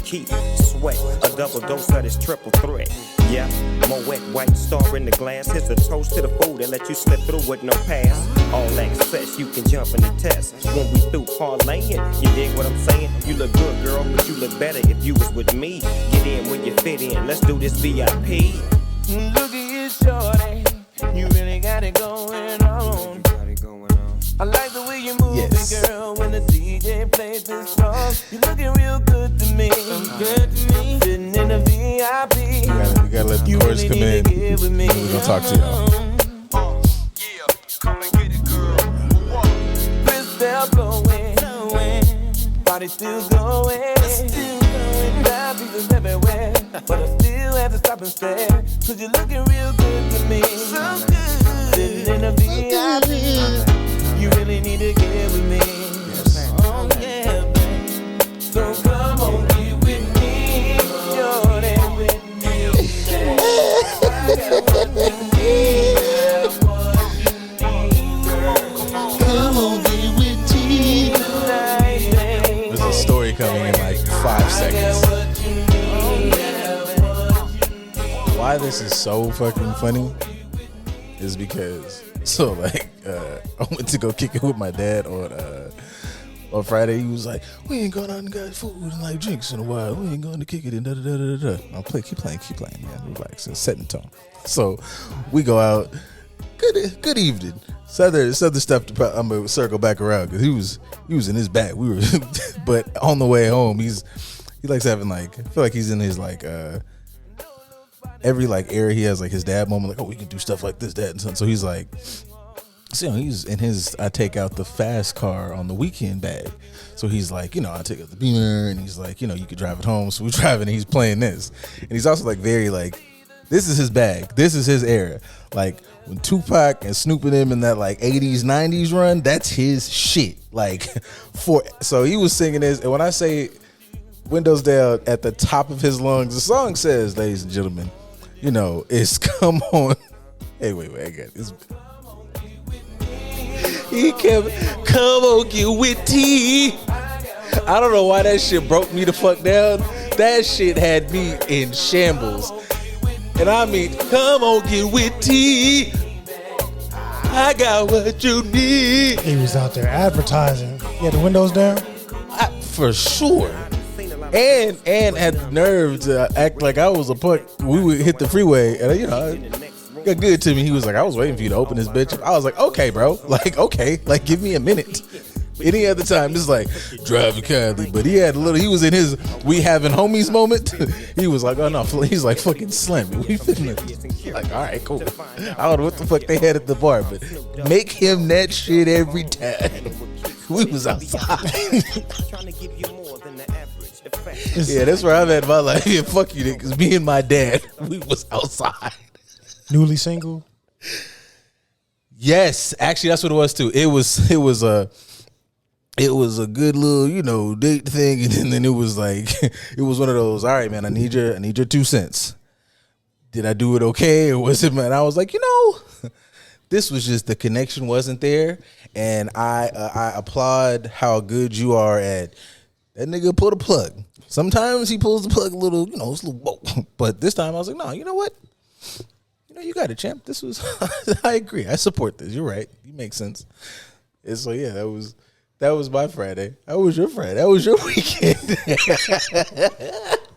keep sweat. A double dose of this triple threat. Yeah, Moet White Star in the glass. Here's a toast to the food that let you slip through with no pass. All access, you can jump in the test. When we through parlaying, you dig what I'm saying? You look good, girl, but you look better if you was with me. Get in when you fit in. Let's do this VIP. Look at you, shorty. You really got it going on. I like the way you move it, girl, when the DJ plays this song. You looking real good to me. Good to me. Sitting in the VIP. We gotta let the chorus come in. We're gonna talk to y'all. Yeah, come and get it, girl. Crystal blowing. Body still going. Now pieces everywhere. But I still have to stop and stare. Cause you're looking real good to me. So good. Sitting in the VIP. You really need to get with me. Oh yeah, babe. So come on, get with me. You're there with me. Come on, get with me. There's a story coming in like 5 seconds. Why this is so fucking funny is because I went to go kick it with my dad on Friday. He was like, "We ain't going out and got food and like drinks in a while. We ain't going to kick it and da da da da da." I'll keep playing, man. Relax, it's setting tone. So we go out. Good evening. Other stuff. I'm gonna circle back around because he was in his bag. We were, but on the way home, he likes having like, I feel like he's in his like every like area he has like his dad moment, like, oh, we can do stuff like this, dad, and son. So he's like, so he's in his I take out the fast car on the weekend bag. So he's like, I take out the Beamer, and he's like, you could drive it home. So we're driving, and he's playing this, and he's also like very like, this is his bag, this is his era. Like when Tupac and Snoop and them in that like 80s 90s run, that's his shit. Like so he was singing this, and when I say windows down at the top of his lungs, the song says, ladies and gentlemen, it's come on. Hey, wait, I got this. He kept, come on, get with T. I don't know why that shit broke me the fuck down. That shit had me in shambles. And I mean, come on, get with T. I got what you need. He was out there advertising. He had the windows down? For sure. And had the nerve to act like I was a punk. We would hit the freeway, and got good to me. He was like, I was waiting for you to open this bitch. I was like, okay, bro. Like, okay. Like, give me a minute. Any other time, it's like, driving kindly. But he was in his we having homies moment. He was like, oh no. He's like, fucking slam me. We finna. Like, all right, cool. I don't know what the fuck they had at the bar, but make him that shit every time. We was outside. Yeah, that's where I'm at in my life. Yeah, fuck you, niggas. Me and my dad, we was outside. Newly single? Yes, actually, that's what it was too. It was a good little, date thing, and then it was like, it was one of those. All right, man, I need your 2 cents. Did I do it okay, or was it? Man, I was like, this was just the connection wasn't there, and I applaud how good you are at. That nigga pull the plug. Sometimes he pulls the plug a little, it's a little whoa. But this time I was like, no, you know what? You got it, champ. This was, I agree. I support this. You're right. You make sense. And so yeah, that was my Friday. That was your Friday. That was your weekend.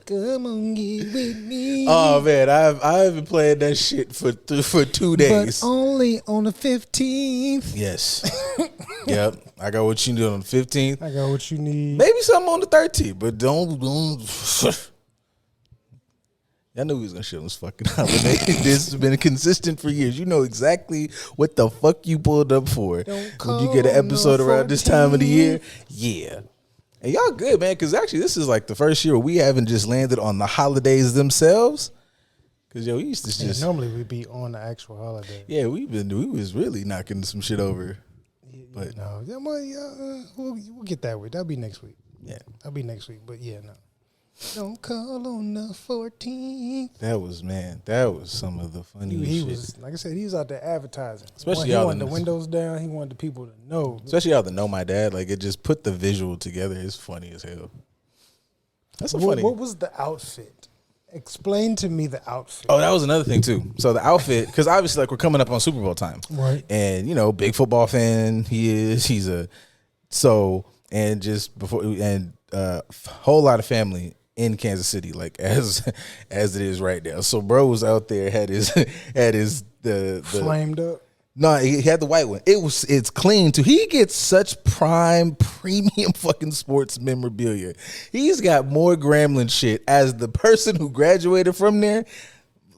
Come on, get with me. Oh man, I've been playing that shit for 2 days. But only on the 15th. Yes. Yep. I got what you need on the 15th. I got what you need. Maybe something on the 13th, but don't. I knew we was gonna shit on this fucking holiday. This has been consistent for years. You know exactly what the fuck you pulled up for. When you get an episode around this time of the year. Yeah. And y'all good, man, because actually this is like the first year we haven't just landed on the holidays themselves. Because, we used to just... normally we'd be on the actual holiday. Yeah, we was really knocking some shit over. But no, we'll get that way. That'll be next week. Yeah. That'll be next week. But yeah, no. Don't call on the 14th. That was some of the funny shit. Was, like I said, he was out there advertising. Especially he wanted the windows down. He wanted the people to know. Especially y'all that know my dad. Like, it just put the visual together. It's funny as hell. That's so funny. What was the outfit? Explain to me the outfit. Oh, that was another thing too. So the outfit, because obviously, like, we're coming up on Super Bowl time, Right. And big football fan. He's and just before and whole lot of family in Kansas City, like as it is right now. So bro was out there, had his the Flamed up. No, he had the white one. It's clean too. He gets such prime premium fucking sports memorabilia. He's got more Gremlin shit as the person who graduated from there.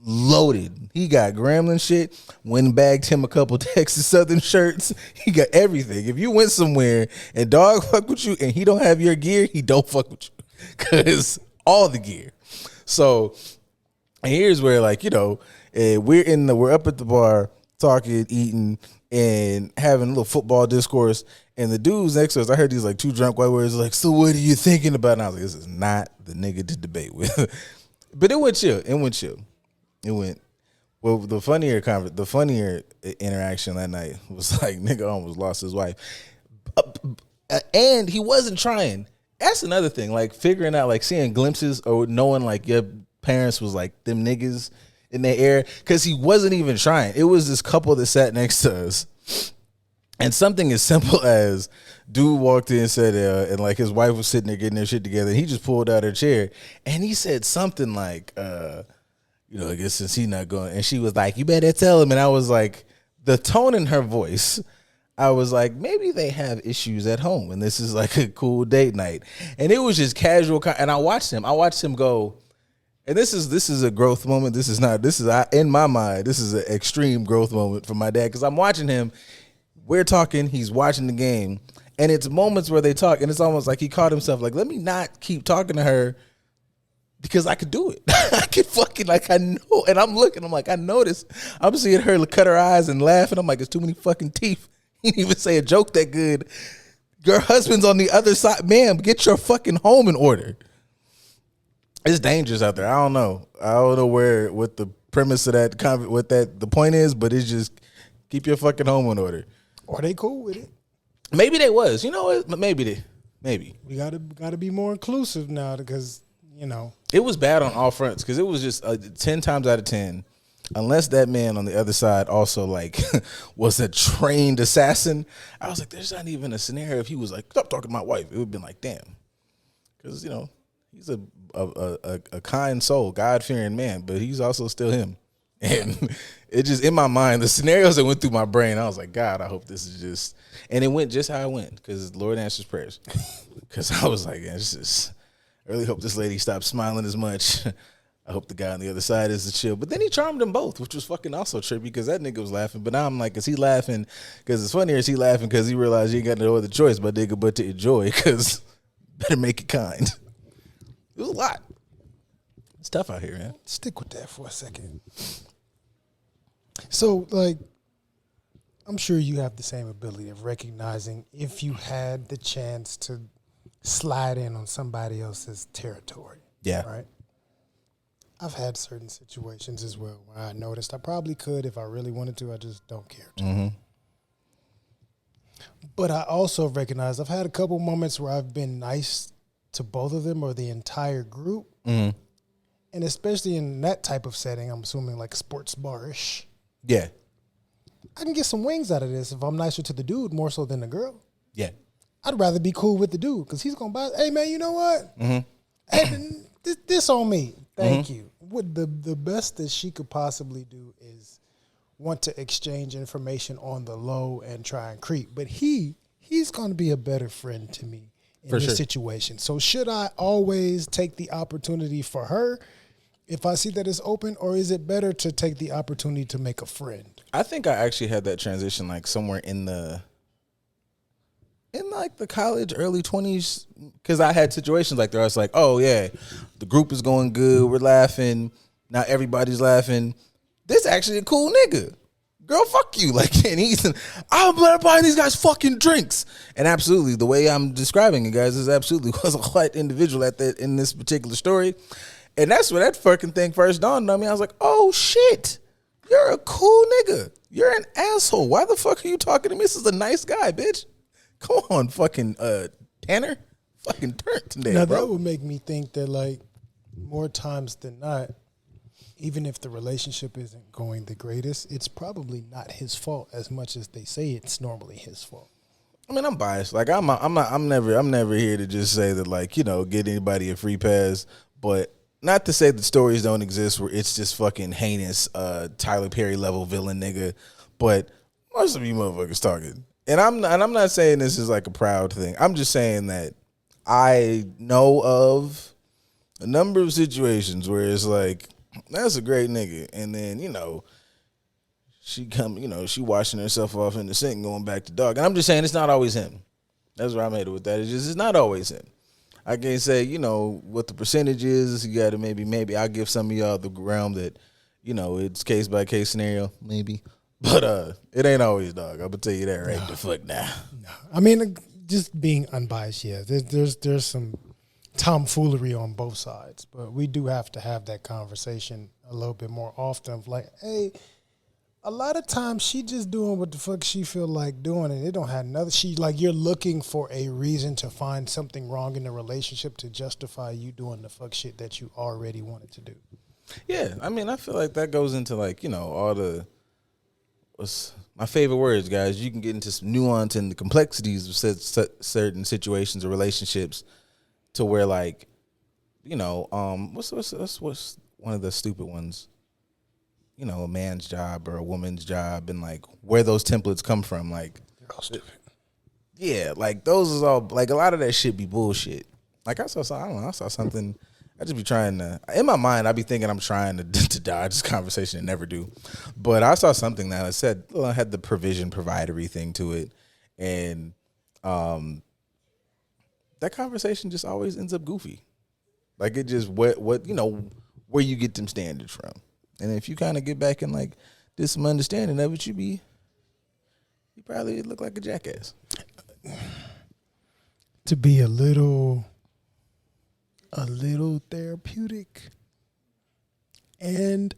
Loaded. He got Gremlin shit. Went bagged him a couple Texas Southern shirts. He got everything. If you went somewhere and dog fuck with you and he don't have your gear, he don't fuck with you. Cause all the gear. So and here's where we're up at the bar talking, eating, and having a little football discourse. And the dudes next to us, I heard these like two drunk white words like, so what are you thinking about? And I was like, this is not the nigga to debate with. But it went chill. Well, the funnier interaction that night was like nigga almost lost his wife. And he wasn't trying. That's another thing. Like figuring out, like seeing glimpses or knowing like your parents was like them niggas in their air, because he wasn't even trying. It was this couple that sat next to us, and something as simple as dude walked in and said, and like his wife was sitting there getting their shit together, and he just pulled out her chair and he said something like, I guess since he's not going, and she was like, you better tell him. And I was like, the tone in her voice, I was like, maybe they have issues at home and this is like a cool date night. And it was just casual. And I watched him go. And this is a growth moment. In my mind, this is an extreme growth moment for my dad, because I'm watching him. We're talking. He's watching the game, and it's moments where they talk, and it's almost like he caught himself like, let me not keep talking to her because I could do it. I could fucking I know. And I'm looking. I'm like, I noticed. I'm seeing her cut her eyes and laugh, and I'm like, it's too many fucking teeth. He didn't even say a joke that good. Your husband's on the other side, ma'am. Get your fucking home in order. It's dangerous out there. I don't know what the premise of that the point is, but it's just keep your fucking home in order. Are they cool with it? Maybe they was. You know what? Maybe. We gotta be more inclusive now, because it was bad on all fronts, because it was just 10 times out of 10. Unless that man on the other side also like was a trained assassin, I was like, there's not even a scenario if he was like, stop talking to my wife. It would have been like, damn, because he's a kind soul, God-fearing man, but he's also still him. And it just, in my mind, the scenarios that went through my brain, I was like, God, I hope this is just, and it went just how it went, because the Lord answers prayers. Because I was like, I really hope this lady stops smiling as much. I hope the guy on the other side is the chill. But then he charmed them both, which was fucking also trippy, because that nigga was laughing. But now I'm like, is he laughing? Because it's funnier, is he laughing because he realized he ain't got no other choice but to enjoy, because better make it kind. It was a lot. It's tough out here, man. Stick with that for a second. So, like, I'm sure you have the same ability of recognizing if you had the chance to slide in on somebody else's territory. Yeah. Right? I've had certain situations as well where I noticed I probably could if I really wanted to. I just don't care to. Mm-hmm. But I also recognize I've had a couple moments where I've been nice to both of them or the entire group. Mm-hmm. And especially in that type of setting, I'm assuming like sports bar-ish. Yeah. I can get some wings out of this if I'm nicer to the dude more so than the girl. Yeah. I'd rather be cool with the dude because he's going to buy, hey, man, you know what? Mm-hmm. Hey, this on me. Thank you. What the best that she could possibly do is want to exchange information on the low and try and creep. But he's going to be a better friend to me in this situation. So should I always take the opportunity for her if I see that it's open, or is it better to take the opportunity to make a friend? I think I actually had that transition like somewhere in like the college, early 20s, because I had situations like that. I was like, oh yeah, the group is going good. We're laughing. Now everybody's laughing. This actually a cool nigga. Girl, fuck you. Like, and I'm buying these guys fucking drinks. And absolutely, the way I'm describing it, guys, is absolutely was a white individual in this particular story. And that's where that fucking thing first dawned on me. I was like, oh shit, you're a cool nigga. You're an asshole. Why the fuck are you talking to me? This is a nice guy, bitch. Come on, fucking Tanner. fucking turned today, Now bro. that would make me think that like more times than not, even if the relationship isn't going the greatest, it's probably not his fault as much as they say it's normally his fault. I mean, I'm biased. Like I'm never here to just say that, like, you know, get anybody a free pass. But not to say that stories don't exist where it's just fucking heinous, Tyler Perry level villain nigga. But most of you motherfuckers talking, and I'm not saying this is like a proud thing. I'm just saying that I know of a number of situations where it's like, that's a great nigga, and then, you know, she washing herself off in the sink and going back to dog. And I'm just saying it's not always him. That's where I'm headed with that. It's not always him. I can't say, you know, what the percentage is. You got to maybe I'll give some of y'all the realm that, you know, it's case by case scenario, maybe. But it ain't always dog. I'm gonna tell you that right the fuck now. No. I mean, just being unbiased, yeah. There's some tomfoolery on both sides, but we do have to have that conversation a little bit more often. Of like, hey, a lot of times she just doing what the fuck she feel like doing, and it don't have another. She like you're looking for a reason to find something wrong in the relationship to justify you doing the fuck shit that you already wanted to do. Yeah, I mean, I feel like that goes into like, you know, all the what's my favorite words, guys. You can get into some nuance and the complexities of certain situations or relationships to where, like, you know, what's one of the stupid ones? You know, a man's job or a woman's job, and like where those templates come from. Like, They're all stupid. yeah, like those is all like a lot of that shit be bullshit. Like I saw something. I just be trying to, in my mind, I be thinking I'm trying to dodge this conversation and never do. But I saw something that I said, well, I had the provision providery thing to it, and that conversation just always ends up goofy. Like it just what you know where you get them standards from. And if you kind of get back and like did some understanding of it, you probably look like a jackass. To be a little therapeutic and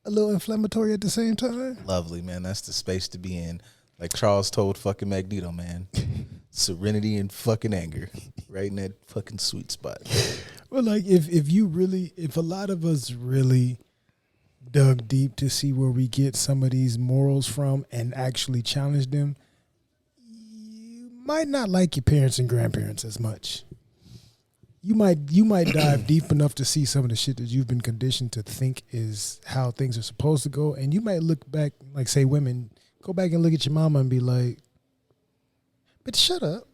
a little inflammatory at the same time. Lovely, man. That's the space to be in. Like Charles told fucking Magneto, man. Serenity and fucking anger. Right in that fucking sweet spot. Well, like if a lot of us really dug deep to see where we get some of these morals from and actually challenge them, you might not like your parents and grandparents as much. You might dive deep enough to see some of the shit that you've been conditioned to think is how things are supposed to go, and you might look back, like say women, go back and look at your mama and be like, "Bitch, shut up!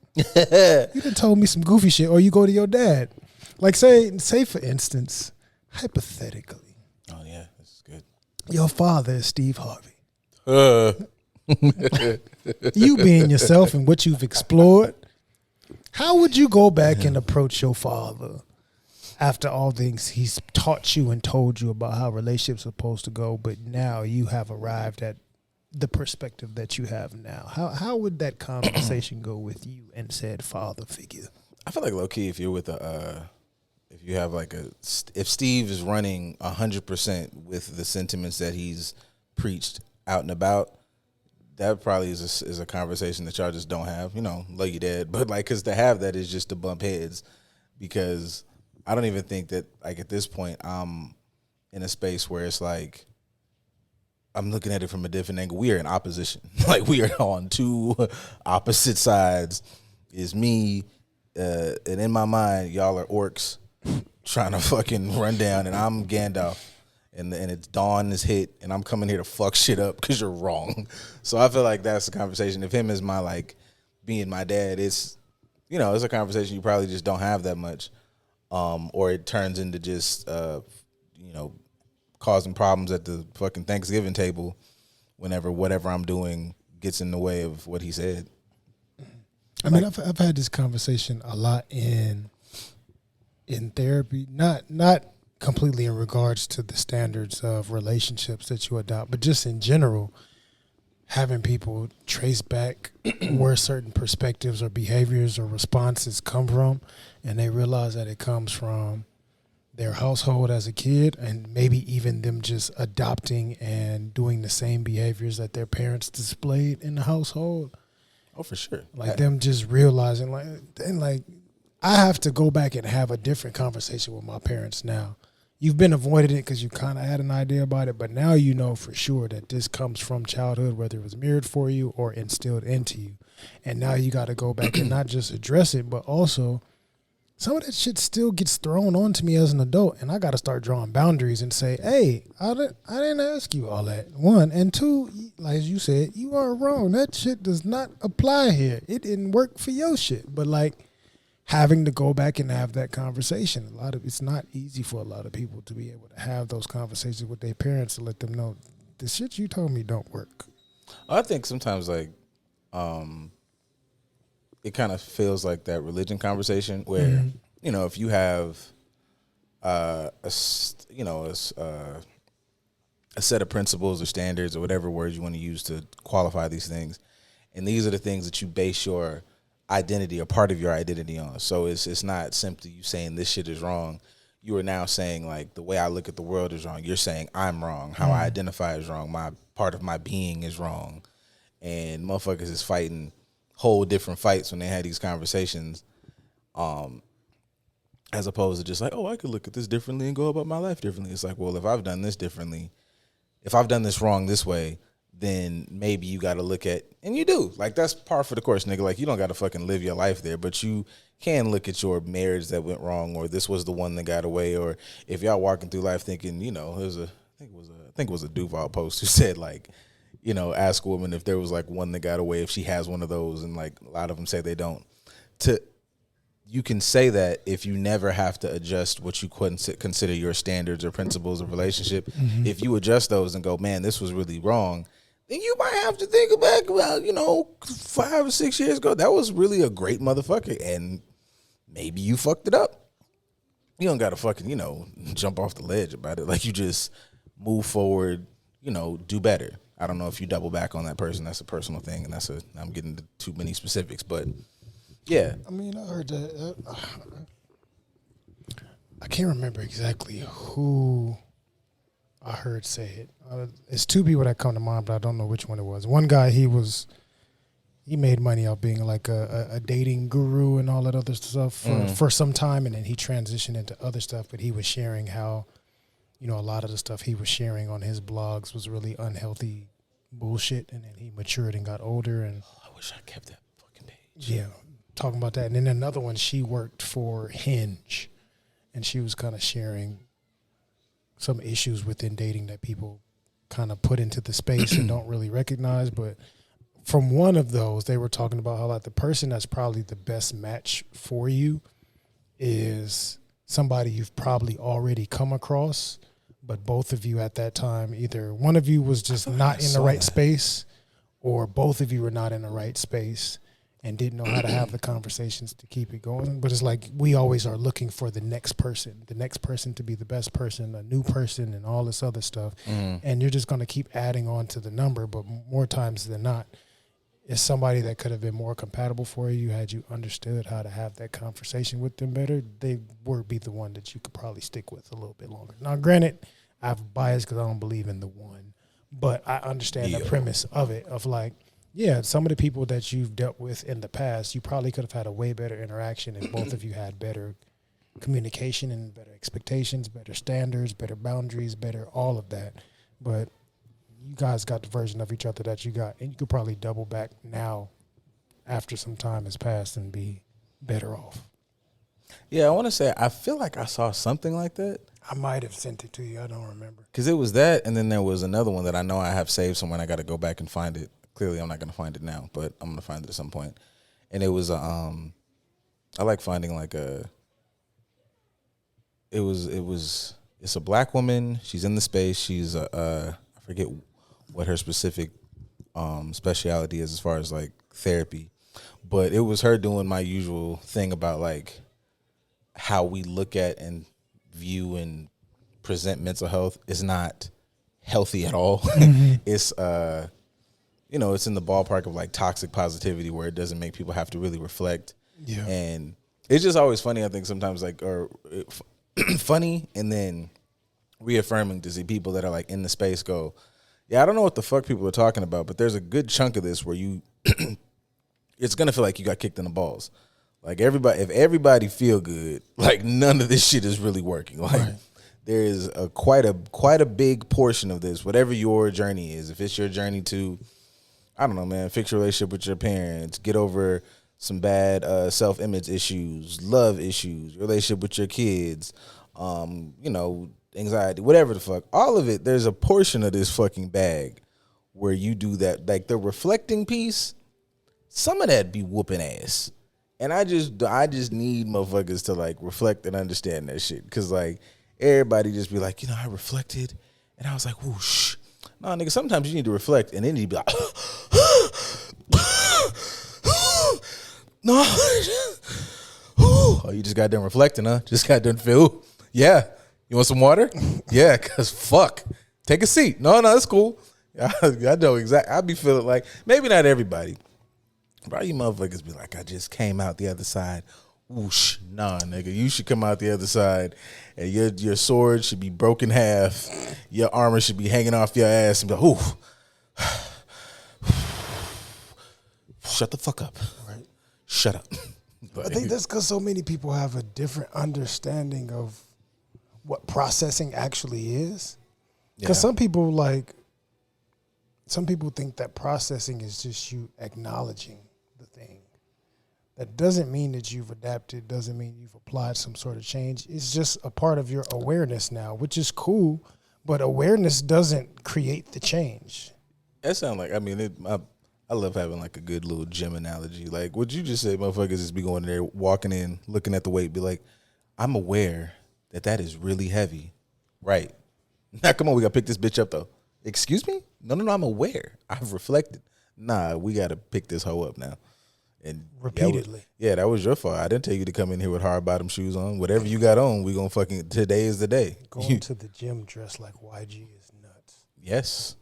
You done told me some goofy shit." Or you go to your dad, like say for instance, hypothetically. Oh yeah, this is good. Your father is Steve Harvey. You being yourself and what you've explored, how would you go back and approach your father after all things he's taught you and told you about how relationships are supposed to go, but now you have arrived at the perspective that you have now? How would that conversation go with you and said father figure? I feel like low key, if you're with if you have like if Steve is running 100% with the sentiments that he's preached out and about, that probably is a conversation that y'all just don't have. You know, love your dad, but like, cause to have that is just to bump heads, because I don't even think that like at this point I'm in a space where it's like I'm looking at it from a different angle. We are in opposition. Like we are on two opposite sides. Is me, and in my mind, y'all are orcs trying to fucking run down, and I'm Gandalf, and it's dawn is hit, and I'm coming here to fuck shit up because you're wrong. So I feel like that's the conversation. If him is my like being my dad, it's, you know, it's a conversation you probably just don't have that much, or it turns into just you know, causing problems at the fucking Thanksgiving table whenever whatever I'm doing gets in the way of what he said. I mean, I've had this conversation a lot in therapy, not completely in regards to the standards of relationships that you adopt, but just in general, having people trace back where certain perspectives or behaviors or responses come from, and they realize that it comes from their household as a kid, and maybe even them just adopting and doing the same behaviors that their parents displayed in the household. Oh, for sure. Like them just realizing, like, then like I have to go back and have a different conversation with my parents now. You've been avoiding it because you kind of had an idea about it, but now you know for sure that this comes from childhood, whether it was mirrored for you or instilled into you. And now you got to go back and not just address it, but also some of that shit still gets thrown onto me as an adult, and I got to start drawing boundaries and say, hey, I didn't ask you all that. One. And two, like you said, you are wrong. That shit does not apply here. It didn't work for your shit. But like, having to go back and have that conversation. It's not easy for a lot of people to be able to have those conversations with their parents to let them know the shit you told me don't work. I think sometimes like it kind of feels like that religion conversation where you know, if you have a set of principles or standards or whatever words you want to use to qualify these things, and these are the things that you base your identity or part of your identity on. So it's not simply you saying this shit is wrong. You are now saying like the way I look at the world is wrong. You're saying I'm wrong. How I identify is wrong. My part of my being is wrong. And motherfuckers is fighting whole different fights when they had these conversations, as opposed to just like, oh, I could look at this differently and go about my life differently. It's like, well, if I've done this differently, if I've done this wrong this way, then maybe you got to look at, and you do. Like, that's par for the course, nigga. Like, you don't got to fucking live your life there, but you can look at your marriage that went wrong, or this was the one that got away, or if y'all walking through life thinking, you know, I think it was a Duval post who said, like, you know, ask a woman if there was, like, one that got away, if she has one of those, and, like, a lot of them say they don't. You can say that if you never have to adjust what you consider your standards or principles of relationship. If you adjust those and go, man, this was really wrong, then you might have to think back about, you know, 5 or 6 years ago, that was really a great motherfucker, and maybe you fucked it up. You don't got to fucking, you know, jump off the ledge about it. Like, you just move forward, you know, do better. I don't know if you double back on that person. That's a personal thing, and I'm getting to too many specifics, but yeah. I mean, I heard that. I can't remember exactly who I heard say it. It's two people that come to mind, but I don't know which one it was. One guy, he made money off being like a dating guru and all that other stuff for some time, and then he transitioned into other stuff. But he was sharing how, you know, a lot of the stuff he was sharing on his blogs was really unhealthy bullshit, and then he matured and got older. And I wish I kept that fucking page. Yeah, talking about that. And then another one, she worked for Hinge, and she was kind of sharing some issues within dating that people kind of put into the space and don't really recognize. But from one of those, they were talking about how like the person that's probably the best match for you is somebody you've probably already come across, but both of you at that time, either one of you was just not in the right space, or both of you were not in the right space and didn't know how to have the conversations to keep it going. But it's like we always are looking for the next person to be the best person, a new person, and all this other stuff. And you're just going to keep adding on to the number, but more times than not, it's somebody that could have been more compatible for you had you understood how to have that conversation with them better. They would be the one that you could probably stick with a little bit longer. Now, granted, I have bias because I don't believe in the one, but I understand the premise of it, of like, yeah, some of the people that you've dealt with in the past, you probably could have had a way better interaction and both of you had better communication and better expectations, better standards, better boundaries, better all of that. But you guys got the version of each other that you got, and you could probably double back now after some time has passed and be better off. Yeah, I want to say, I feel like I saw something like that. I might have sent it to you. I don't remember. Because it was that, and then there was another one that I know I have saved somewhere, and I got to go back and find it. Clearly, I'm not going to find it now, but I'm going to find it at some point. And it was, I like finding like it's a black woman. She's in the space. She's, I forget what her specific speciality is as far as like therapy. But it was her doing my usual thing about like how we look at and view and present mental health is not healthy at all. It's it's in the ballpark of like toxic positivity where it doesn't make people have to really reflect. Yeah. And it's just always funny, I think, sometimes like, or funny and then reaffirming to see people that are like in the space go, yeah, I don't know what the fuck people are talking about, but there's a good chunk of this where you, it's going to feel like you got kicked in the balls. Like if everybody feel good, like none of this shit is really working. Like there is quite a big portion of this, whatever your journey is. If it's your journey to, I don't know, man, fix your relationship with your parents, get over some bad self-image issues, love issues, relationship with your kids, anxiety, whatever the fuck, all of it. There's a portion of this fucking bag where you do that, like the reflecting piece. Some of that be whooping ass. And I just need motherfuckers to like reflect and understand that shit. Cause like everybody just be like, I reflected and I was like, whoosh. No, nigga, sometimes you need to reflect and then you be like, no. Oh, you just got done reflecting, huh? Just got done feel. Yeah. You want some water? Yeah, cause fuck. Take a seat. No, it's cool. I know exactly. I be feeling like, maybe not everybody. Bro, you motherfuckers be like, I just came out the other side. Whoosh. Nah, nigga. You should come out the other side and your sword should be broken half. Your armor should be hanging off your ass and be like, ooh. Shut the fuck up. Right. Shut up. I think that's because so many people have a different understanding of what processing actually is. Because some people think that processing is just you acknowledging the thing. That doesn't mean that you've adapted, doesn't mean you've applied some sort of change. It's just a part of your awareness now, which is cool, but awareness doesn't create the change. That sounds like, I love having like a good little gym analogy. Like what you just said, motherfuckers just be going there, walking in, looking at the weight, be like, I'm aware that is really heavy. Right. Now, come on, we got to pick this bitch up though. Excuse me? No, I'm aware. I've reflected. Nah, we got to pick this hoe up now. And repeatedly. That was your fault. I didn't tell you to come in here with hard bottom shoes on. Whatever you got on, we going to fucking, today is the day. Going to the gym dressed like YG is nuts. Yes.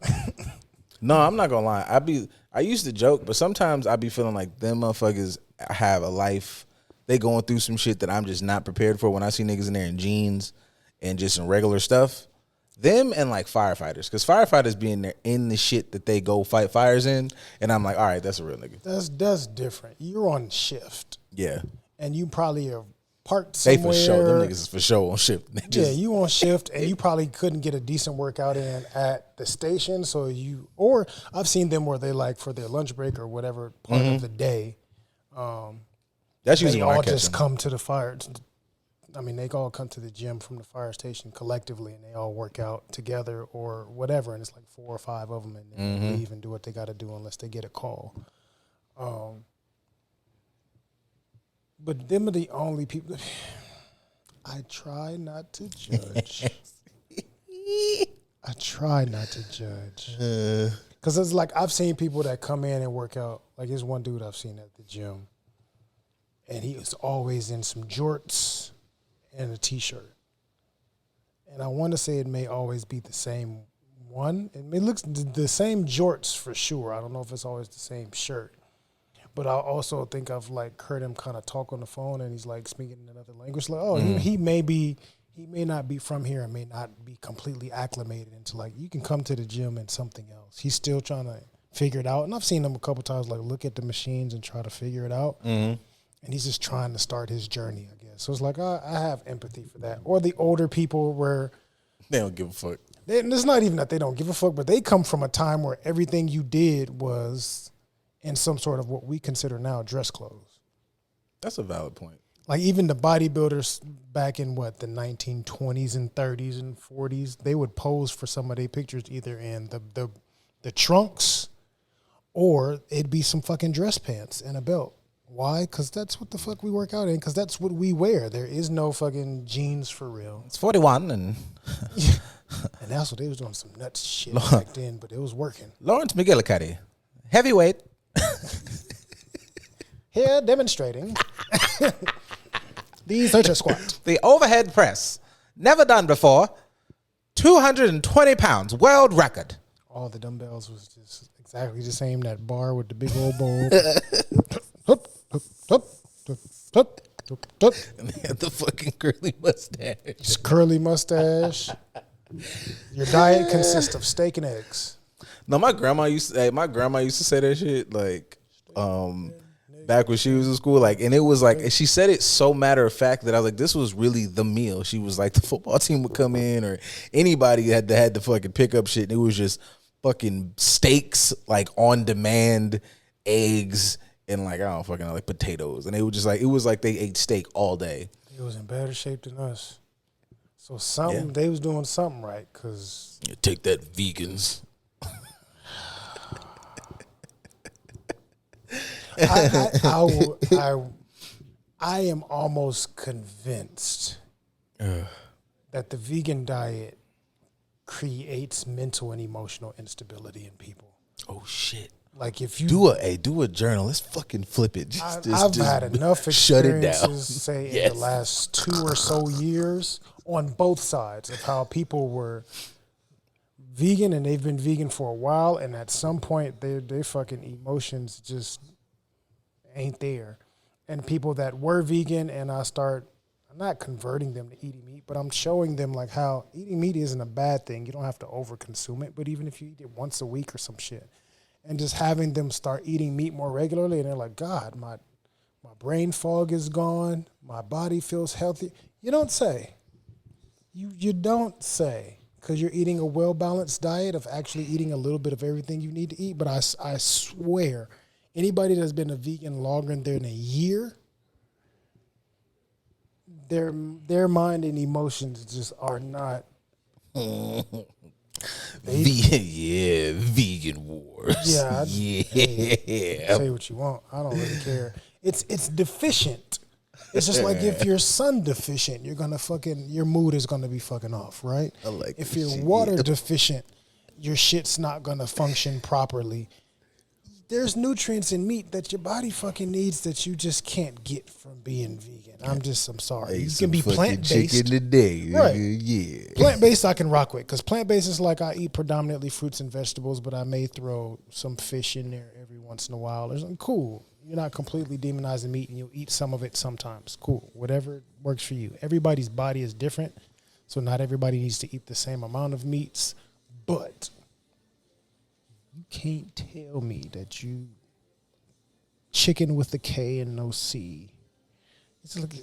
No, I'm not going to lie. I used to joke, but sometimes I be feeling like them motherfuckers have a life. They going through some shit that I'm just not prepared for when I see niggas in there in jeans and just in regular stuff. Them and like firefighters, because firefighters be in there in the shit that they go fight fires in, and I'm like, all right, that's a real nigga. That's different. You're on shift. Yeah. And you probably are parked somewhere. They for sure. Them niggas is for sure on shift. You on shift, and you probably couldn't get a decent workout in at the station. Or I've seen them where they like for their lunch break or whatever part of the day. That's usually when I catch them. They all just come to the fire. They all come to the gym from the fire station collectively, and they all work out together or whatever. And it's like 4 or 5 of them, and they leave and do what they got to do unless they get a call. But them are the only people. I try not to judge. I try not to judge. Because it's like I've seen people that come in and work out. Like there's one dude I've seen at the gym, and he was always in some jorts and a T-shirt. And I want to say it may always be the same one. It looks the same jorts for sure. I don't know if it's always the same shirt. But I also think I've like heard him kind of talk on the phone, and he's like speaking in another language. Like, he may not be from here and may not be completely acclimated into like, you can come to the gym and something else. He's still trying to figure it out. And I've seen him a couple times like look at the machines and try to figure it out. And he's just trying to start his journey, I guess. So it's like, I have empathy for that. Or the older people where they don't give a fuck. It's not even that they don't give a fuck, but they come from a time where everything you did was in some sort of what we consider now dress clothes. That's a valid point. Like even the bodybuilders back in the 1920s and 30s and 40s, they would pose for some of their pictures either in the trunks or it'd be some fucking dress pants and a belt. Why? Because that's what the fuck we work out in, because that's what we wear. There is no fucking jeans for real. It's 41 and... And that's what they was doing, some nuts shit back then, but it was working. Lawrence McGillicuddy, heavyweight. Here demonstrating the Searcher squat. The overhead press, never done before, 220 pounds, world record. All the dumbbells was just exactly the same, that bar with the big old bowl. And they had the fucking curly mustache. Just curly mustache. Your diet consists of steak and eggs. No, my grandma used to say that shit. Like, back when she was in school. Like, and it was like, and she said it so matter of fact that I was like, this was really the meal. She was like, the football team would come in or anybody had to fucking pick up shit. And it was just fucking steaks, like on demand, eggs, and like, I don't fucking know, like potatoes. And it was just like, it was like they ate steak all day. He was in better shape than us. So they was doing something right, because You take that, vegans. I am almost convinced that the vegan diet creates mental and emotional instability in people. Oh shit. Like if you do a journal, let's fucking flip it. I've had enough shut it down. experiences, say in the last 2 or so years, on both sides of how people were vegan and they've been vegan for a while, and at some point their fucking emotions just ain't there. And people that were vegan, and I'm not converting them to eating meat, but I'm showing them like how eating meat isn't a bad thing. You don't have to overconsume it, but even if you eat it once a week or some shit, and just having them start eating meat more regularly, and they're like, God, my brain fog is gone, my body feels healthy. You don't say. You don't say, because you're eating a well-balanced diet of actually eating a little bit of everything you need to eat. But I swear, anybody that's been a vegan longer than a year, their mind and emotions just are not. Vegan wars. Yeah, yeah. Say what you want. I don't really care. It's deficient. It's just like if you're sun deficient, your mood is gonna be fucking off, right? I like if this you're shit, water deficient, your shit's not gonna function properly. There's nutrients in meat that your body fucking needs that you just can't get from being vegan. I'm sorry. You can be plant-based. Chicken today. Right. Yeah. Plant-based I can rock with, because plant-based is like I eat predominantly fruits and vegetables, but I may throw some fish in there every once in a while. Or something. Cool. You're not completely demonizing meat, and you'll eat some of it sometimes. Cool. Whatever works for you. Everybody's body is different, so not everybody needs to eat the same amount of meats, but you can't tell me that you chicken with a K and no C. It's like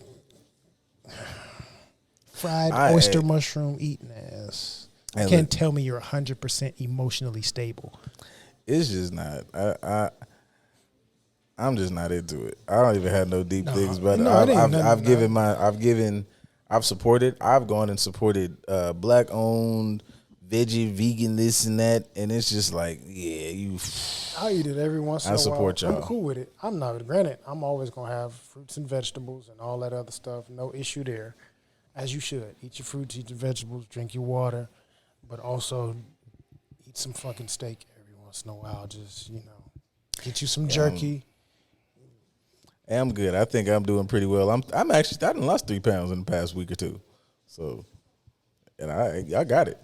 fried oyster mushroom eating ass. You can't tell me you're 100% emotionally stable. It's just not. I'm just not into it. I don't even have no deep things, but I've supported. I've gone and supported black owned, veggie, vegan, this and that, and it's just like, I eat it every once in a while. I support y'all. I'm cool with it. I'm not, granted, I'm always gonna have fruits and vegetables and all that other stuff. No issue there, as you should. Eat your fruits, eat your vegetables, drink your water, but also eat some fucking steak every once in a while. Just get you some jerky. I'm good. I think I'm doing pretty well. I'm actually I done lost 3 pounds in the past week or two, so and I got it.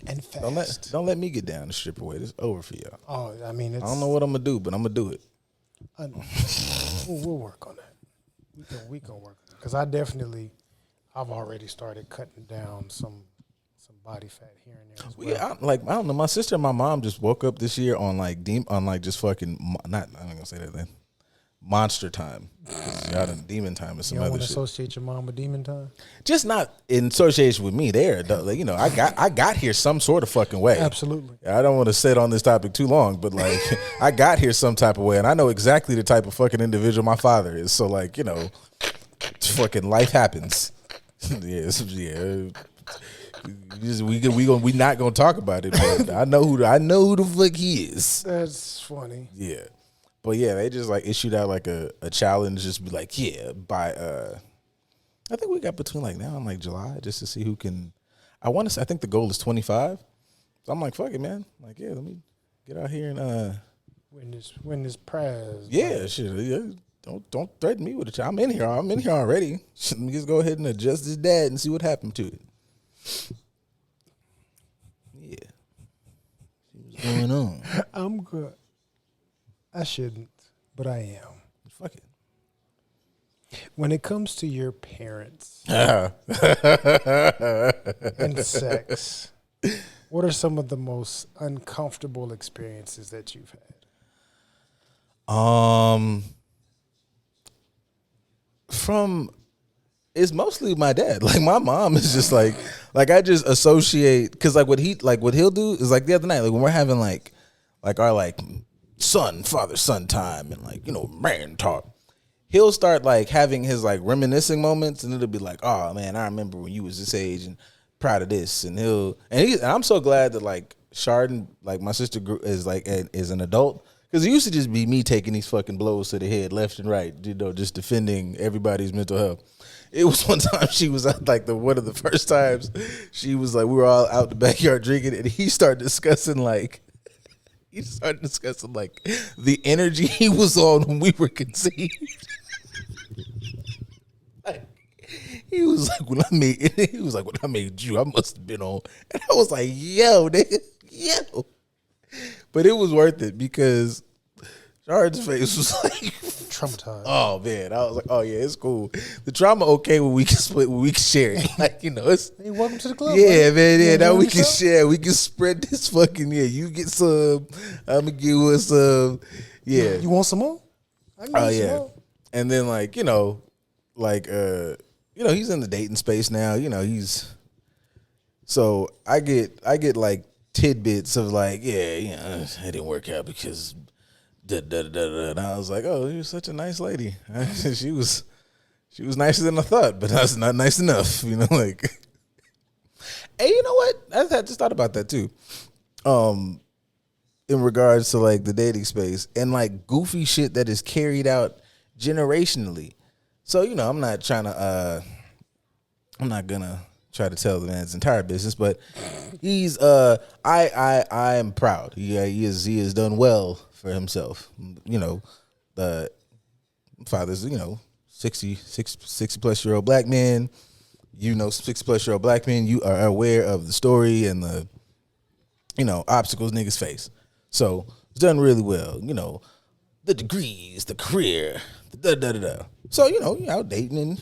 And fast. Don't let me get down the stripper weight. It's over for y'all. Oh, I mean, I don't know what I'm gonna do, but I'm gonna do it. We'll work on that. We can work on it, because I've already started cutting down some body fat here and there as well. Yeah, I don't know. My sister and my mom just woke up this year on just fucking I'm not gonna say that then. Monster time. Y'all done demon time or some other shit. You don't want to associate your mom with demon time? Just not in association with me. There, I got here some sort of fucking way. Absolutely. I don't want to sit on this topic too long, but like I got here some type of way, and I know exactly the type of fucking individual my father is. So like, fucking life happens. We not gonna talk about it, but I know who the fuck he is. That's funny. Yeah. But yeah, they just like issued out like a challenge, just be like, by I think we got between like now and like July just to see who can. I think the goal is 25. So I'm like, fuck it, man. Like, let me get out here and win this prize. Yeah, shit. Yeah. Don't threaten me with a challenge. I'm in here already. Let me just go ahead and adjust this dad and see what happened to it. Yeah. See what's going on. I'm good. I shouldn't, but I am. Fuck it. When it comes to your parents and sex, what are some of the most uncomfortable experiences that you've had? from it's mostly my dad. Like my mom is just like I just associate because like what he'll do is like the other night like when we're having like our like father son time and like man talk. He'll start like having his like reminiscing moments and it'll be like, oh man, I remember when you was this age and proud of this and and I'm so glad that like Chardon, like my sister is like is an adult. Because it used to just be me taking these fucking blows to the head left and right, just defending everybody's mental health. It was one time she was at like one of the first times she was like, we were all out in the backyard drinking and he started discussing like the energy he was on when we were conceived. Like, he was like, when I made you, I must have been on. And I was like, yo, nigga, yo. But it was worth it because Jared's face was like traumatized. Oh man, I was like, oh yeah, it's cool. The trauma okay when we can split, when we can share it. Like it's hey, welcome to the club. Yeah, buddy. man. Yeah, now we can yourself? share. We can spread this fucking. Yeah, you get some. I'ma give you some. Yeah. You want some more? I can Oh give you some yeah. more. And then like he's in the dating space now. He's. So I get like tidbits of like, it didn't work out because and I was like, oh, you're such a nice lady. She was nicer than I thought, but that's not nice enough, like. Hey, you know what? I just thought about that too. In regards to like the dating space and like goofy shit that is carried out generationally. So, I'm not gonna try to tell the man's entire business, but he's I am proud. He has done well for himself. The father's 60 plus year old black man. 60 plus year old black men. You are aware of the story and the obstacles niggas face. So it's done really well. The degrees, the career, So out dating and.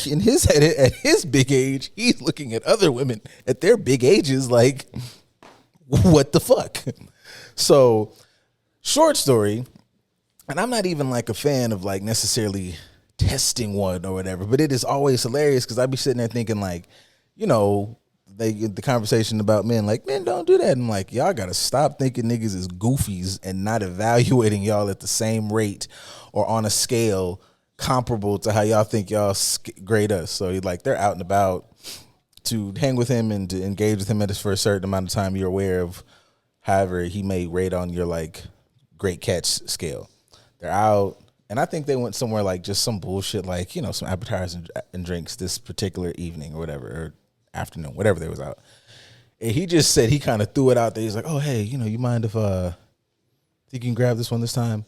In his head, at his big age, he's looking at other women at their big ages like, what the fuck? So, short story, and I'm not even like a fan of like necessarily testing one or whatever, but it is always hilarious because I be sitting there thinking like, the conversation about men, like, men don't do that. And I'm like, y'all gotta stop thinking niggas is goofies and not evaluating y'all at the same rate or on a scale comparable to how y'all think y'all grade us. So like they're out and about to hang with him and to engage with him for a certain amount of time. You're aware of however he may rate on your like great catch scale. They're out, and I think they went somewhere like just some bullshit like some appetizers and drinks this particular evening or whatever, or afternoon, whatever they was out. And he just said he kind of threw it out there. He's like, oh hey, you mind if you can grab this one this time?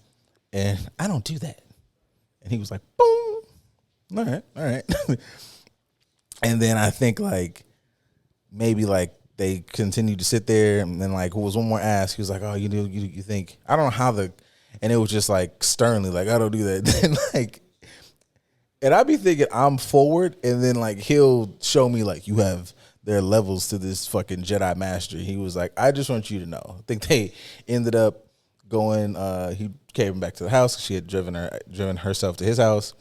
And I don't do that. And he was like, boom. All right. And then I think like maybe like they continued to sit there and then like was one more ask. He was like, oh, you think, I don't know how and it was just like sternly, like, I don't do that. Then like, and I be thinking I'm forward and then like he'll show me like there are levels to this fucking Jedi master. He was like, I just want you to know. I think they ended up going, he came back to the house. She had driven herself to his house,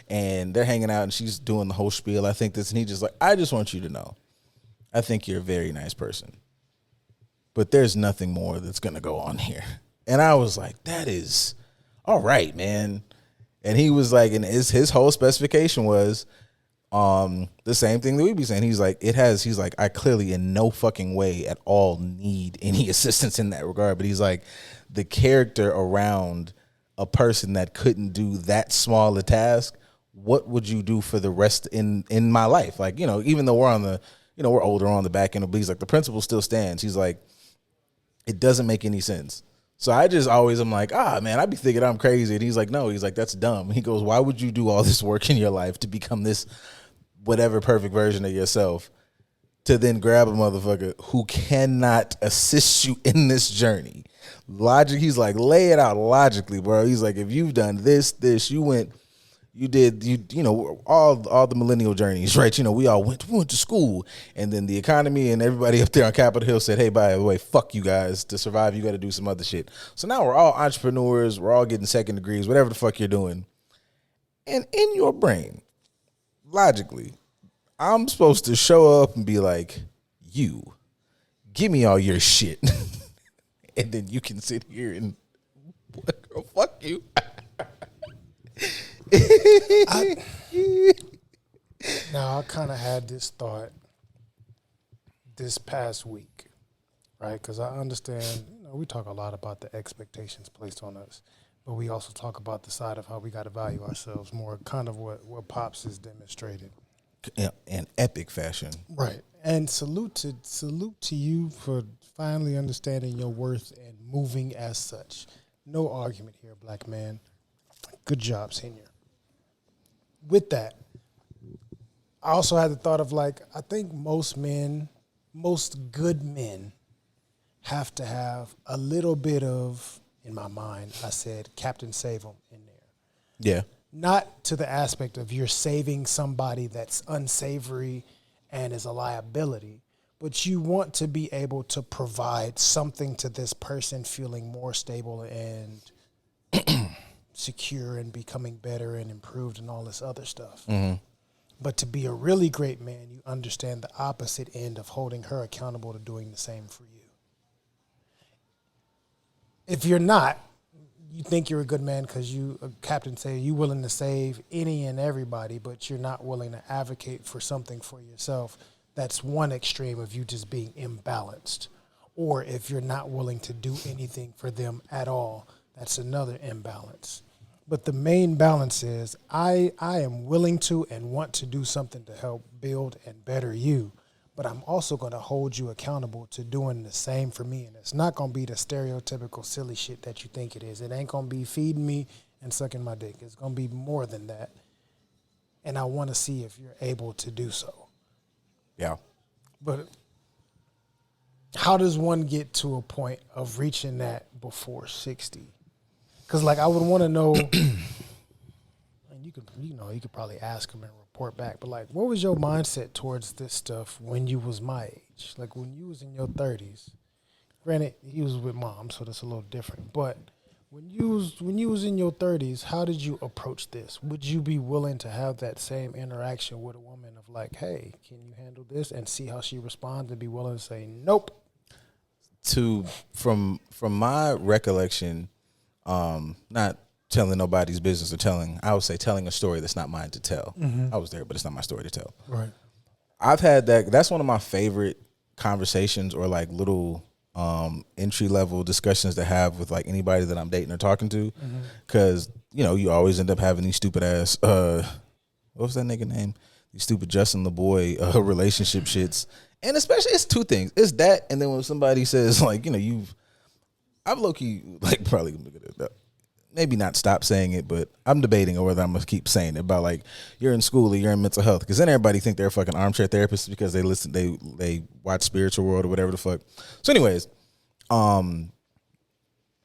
and they're hanging out, and she's doing the whole spiel. I think this, and he just like, I just want you to know, I think you're a very nice person, but there's nothing more that's gonna go on here. And I was like, that is all right, man. And he was like, and his whole specification was the same thing that we be saying. He's like, he's like, I clearly in no fucking way at all need any assistance in that regard. But he's like, the character around a person that couldn't do that small a task, what would you do for the rest in my life? Like, even though we're we're older on the back end, but he's like, the principle still stands. He's like, it doesn't make any sense. So I just always am like, man, I be thinking I'm crazy. And he's like, no, he's like, that's dumb. He goes, why would you do all this work in your life to become this whatever perfect version of yourself to then grab a motherfucker who cannot assist you in this journey? Logic, he's like, lay it out logically, bro. He's like, if you've done this, you did all the millennial journeys, right? We all went to school, and then the economy and everybody up there on Capitol Hill said, hey, by the way, fuck you guys. To survive, you got to do some other shit. So now we're all entrepreneurs. We're all getting second degrees, whatever the fuck you're doing. And in your brain, logically, I'm supposed to show up and be like, you, give me all your shit. And then you can sit here and fuck you. Now, I kind of had this thought this past week, right? Because I understand, we talk a lot about the expectations placed on us, but we also talk about the side of how we got to value ourselves more, kind of what Pops is demonstrating. In epic fashion. Right. And salute to you for finally understanding your worth and moving as such. No argument here, black man. Good job, senior. With that, I also had the thought of I think most good men have to have a little bit of, in my mind, I said, Captain Save 'em in there. Yeah. Not to the aspect of you're saving somebody that's unsavory and is a liability, but you want to be able to provide something to this person feeling more stable and secure and becoming better and improved and all this other stuff. Mm-hmm. But to be a really great man, you understand the opposite end of holding her accountable to doing the same for you. If you're not, you think you're a good man because you, Captain say, you willing to save any and everybody, but you're not willing to advocate for something for yourself. That's one extreme of you just being imbalanced. Or if you're not willing to do anything for them at all, that's another imbalance. But the main balance is I am willing to and want to do something to help build and better you, but I'm also going to hold you accountable to doing the same for me. And it's not going to be the stereotypical silly shit that you think it is. It ain't going to be feeding me and sucking my dick. It's going to be more than that. And I want to see if you're able to do so. Yeah. But how does one get to a point of reaching that before 60? Because, I would want to know, and you could probably ask him and report back, but, what was your mindset towards this stuff when you was my age? When you was in your 30s, granted, he was with mom, so that's a little different, but when you was in your 30s, how did you approach this? Would you be willing to have that same interaction with a woman of hey, can you handle this, and see how she responds and be willing to say, nope? From my recollection, not telling nobody's business or I would say telling a story that's not mine to tell. Mm-hmm. I was there, but it's not my story to tell. Right. I've had that. That's one of my favorite conversations or little entry level discussions to have with anybody that I'm dating or talking to. Cause you always end up having these stupid ass, what was that nigga name? These stupid Justin LeBoy, relationship shits. And especially it's two things. It's that. And then when somebody says I've low-key, probably maybe not stop saying it, but I'm debating on whether I'm going to keep saying it about, you're in school or you're in mental health. Because then everybody think they're fucking armchair therapists because they watch Spiritual World or whatever the fuck. So anyways,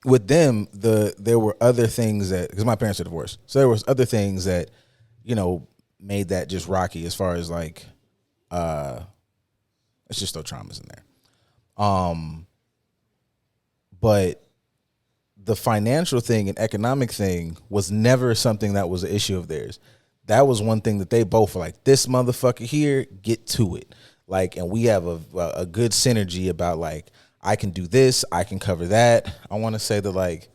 with them, there were other things that, because my parents are divorced. So there was other things that, made that just rocky as far as, it's just no traumas in there. But the financial thing and economic thing was never something that was an issue of theirs. That was one thing that they both were this motherfucker here, get to it. And we have a good synergy about I can do this, I can cover that. I want to say that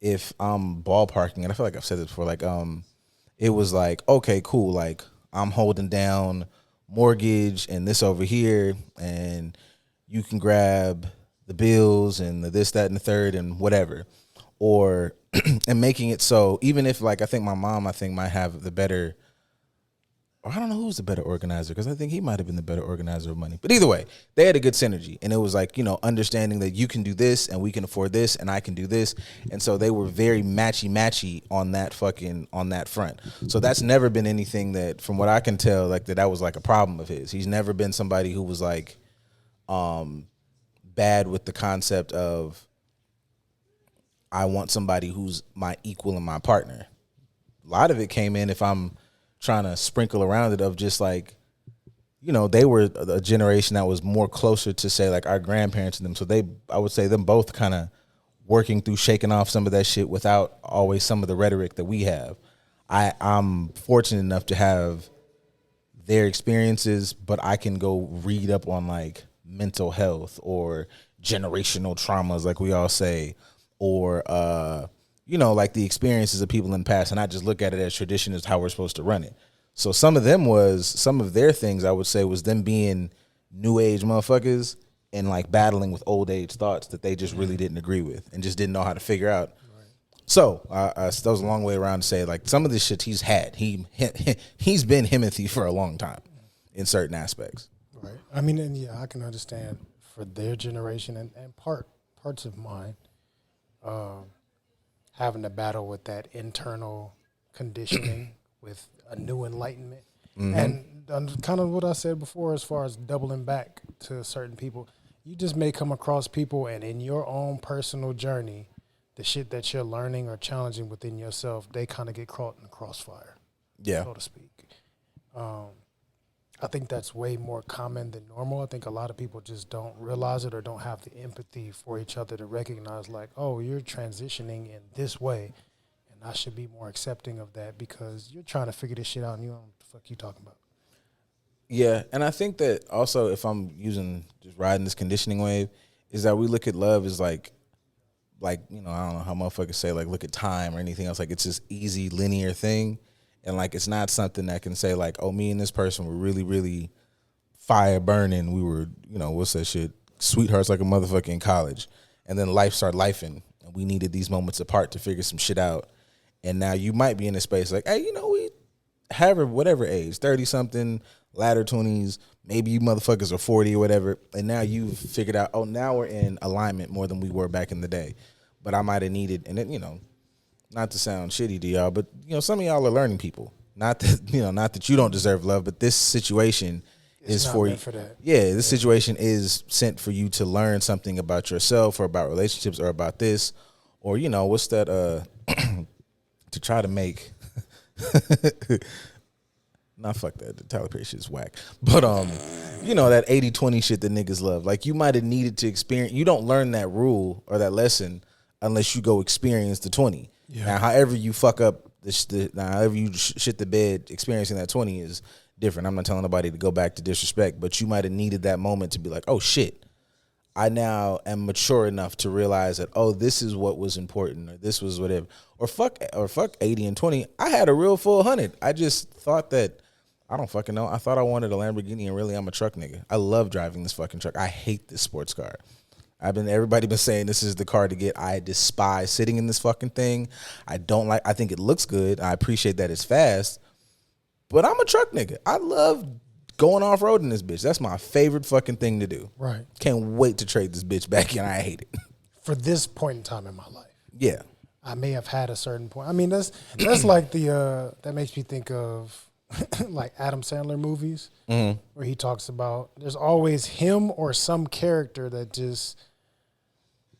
if I'm ballparking, and I feel like I've said this before, it was okay, cool. I'm holding down mortgage and this over here, and you can grab the bills and the this, that, and the third and whatever. Or, and making it so, even if I think my mom, might have the better, or I don't know who's the better organizer, because I think he might have been the better organizer of money. But either way, they had a good synergy. And it was understanding that you can do this and we can afford this and I can do this. And so they were very matchy on that front. So that's never been anything that, from what I can tell, that was a problem of his. He's never been somebody who was bad with the concept of I want somebody who's my equal and my partner. A lot of it came in, if I'm trying to sprinkle around it, of just they were a generation that was more closer to say our grandparents and them. So I would say them both kind of working through shaking off some of that shit without always some of the rhetoric that we have. I'm fortunate enough to have their experiences, but I can go read up on like mental health or generational traumas, like we all say, or like the experiences of people in the past, and I just look at it as tradition is how we're supposed to run it. So some of their things I would say was them being new age motherfuckers and like battling with old age thoughts that they just really didn't agree with and just didn't know how to figure out. So that was a long way around to say like some of this shit he's had. He's been Himothy for a long time in certain aspects. Right. I mean, and yeah, I can understand for their generation and parts of mine, having to battle with that internal conditioning with a new enlightenment. And kind of what I said before, as far as doubling back to certain people, you just may come across people, and in your own personal journey, the shit that you're learning or challenging within yourself, they kind of get caught in the crossfire, so to speak. I think that's way more common than normal. I think a lot of people just don't realize it or don't have the empathy for each other to recognize, like, oh, you're transitioning in this way, and I should be more accepting of that because you're trying to figure this shit out and you don't know what the fuck you talking about. Yeah, and I think that also if I'm just riding this conditioning wave, is that we look at love as like I don't know how motherfuckers say like look at time or anything else. Like it's this easy linear thing, and like it's not something that can say like, oh, me and this person were really, really fire burning. We were, what's that shit? Sweethearts like a motherfucker in college, and then life started lifing, and we needed these moments apart to figure some shit out. And now you might be in a space like, hey, we whatever age, 30 something, latter 20s, maybe you motherfuckers are 40 or whatever, and now you've figured out, oh, now we're in alignment more than we were back in the day. But I might have needed, and it, not to sound shitty to y'all, but some of y'all are learning people. Not that not that you don't deserve love, but this situation is for you. For that. Yeah, this situation is sent for you to learn something about yourself or about relationships or about this, or what's that? To try to make. Nah, fuck that. The Tyler Perry shit is whack. But, that 80-20 shit that niggas love. Like, you might have needed to experience. You don't learn that rule or that lesson unless you go experience the 20. Yeah. Now, however you fuck up, however you shit the bed, experiencing that 20 is different. I'm not telling nobody to go back to disrespect, but you might have needed that moment to be like, oh, shit. I now am mature enough to realize that, oh, this is what was important, or this was whatever. Or fuck 80 and 20. I had a real full 100. I just thought that, I don't fucking know. I thought I wanted a Lamborghini, and really I'm a truck nigga. I love driving this fucking truck. I hate this sports car. Everybody been saying this is the car to get. I despise sitting in this fucking thing. I think it looks good. I appreciate that it's fast, but I'm a truck nigga. I love going off road in this bitch. That's my favorite fucking thing to do. Right. Can't wait to trade this bitch back in. I hate it. For this point in time in my life. Yeah. I may have had a certain point. I mean, that's like that makes me think of like Adam Sandler movies where he talks about there's always him or some character that just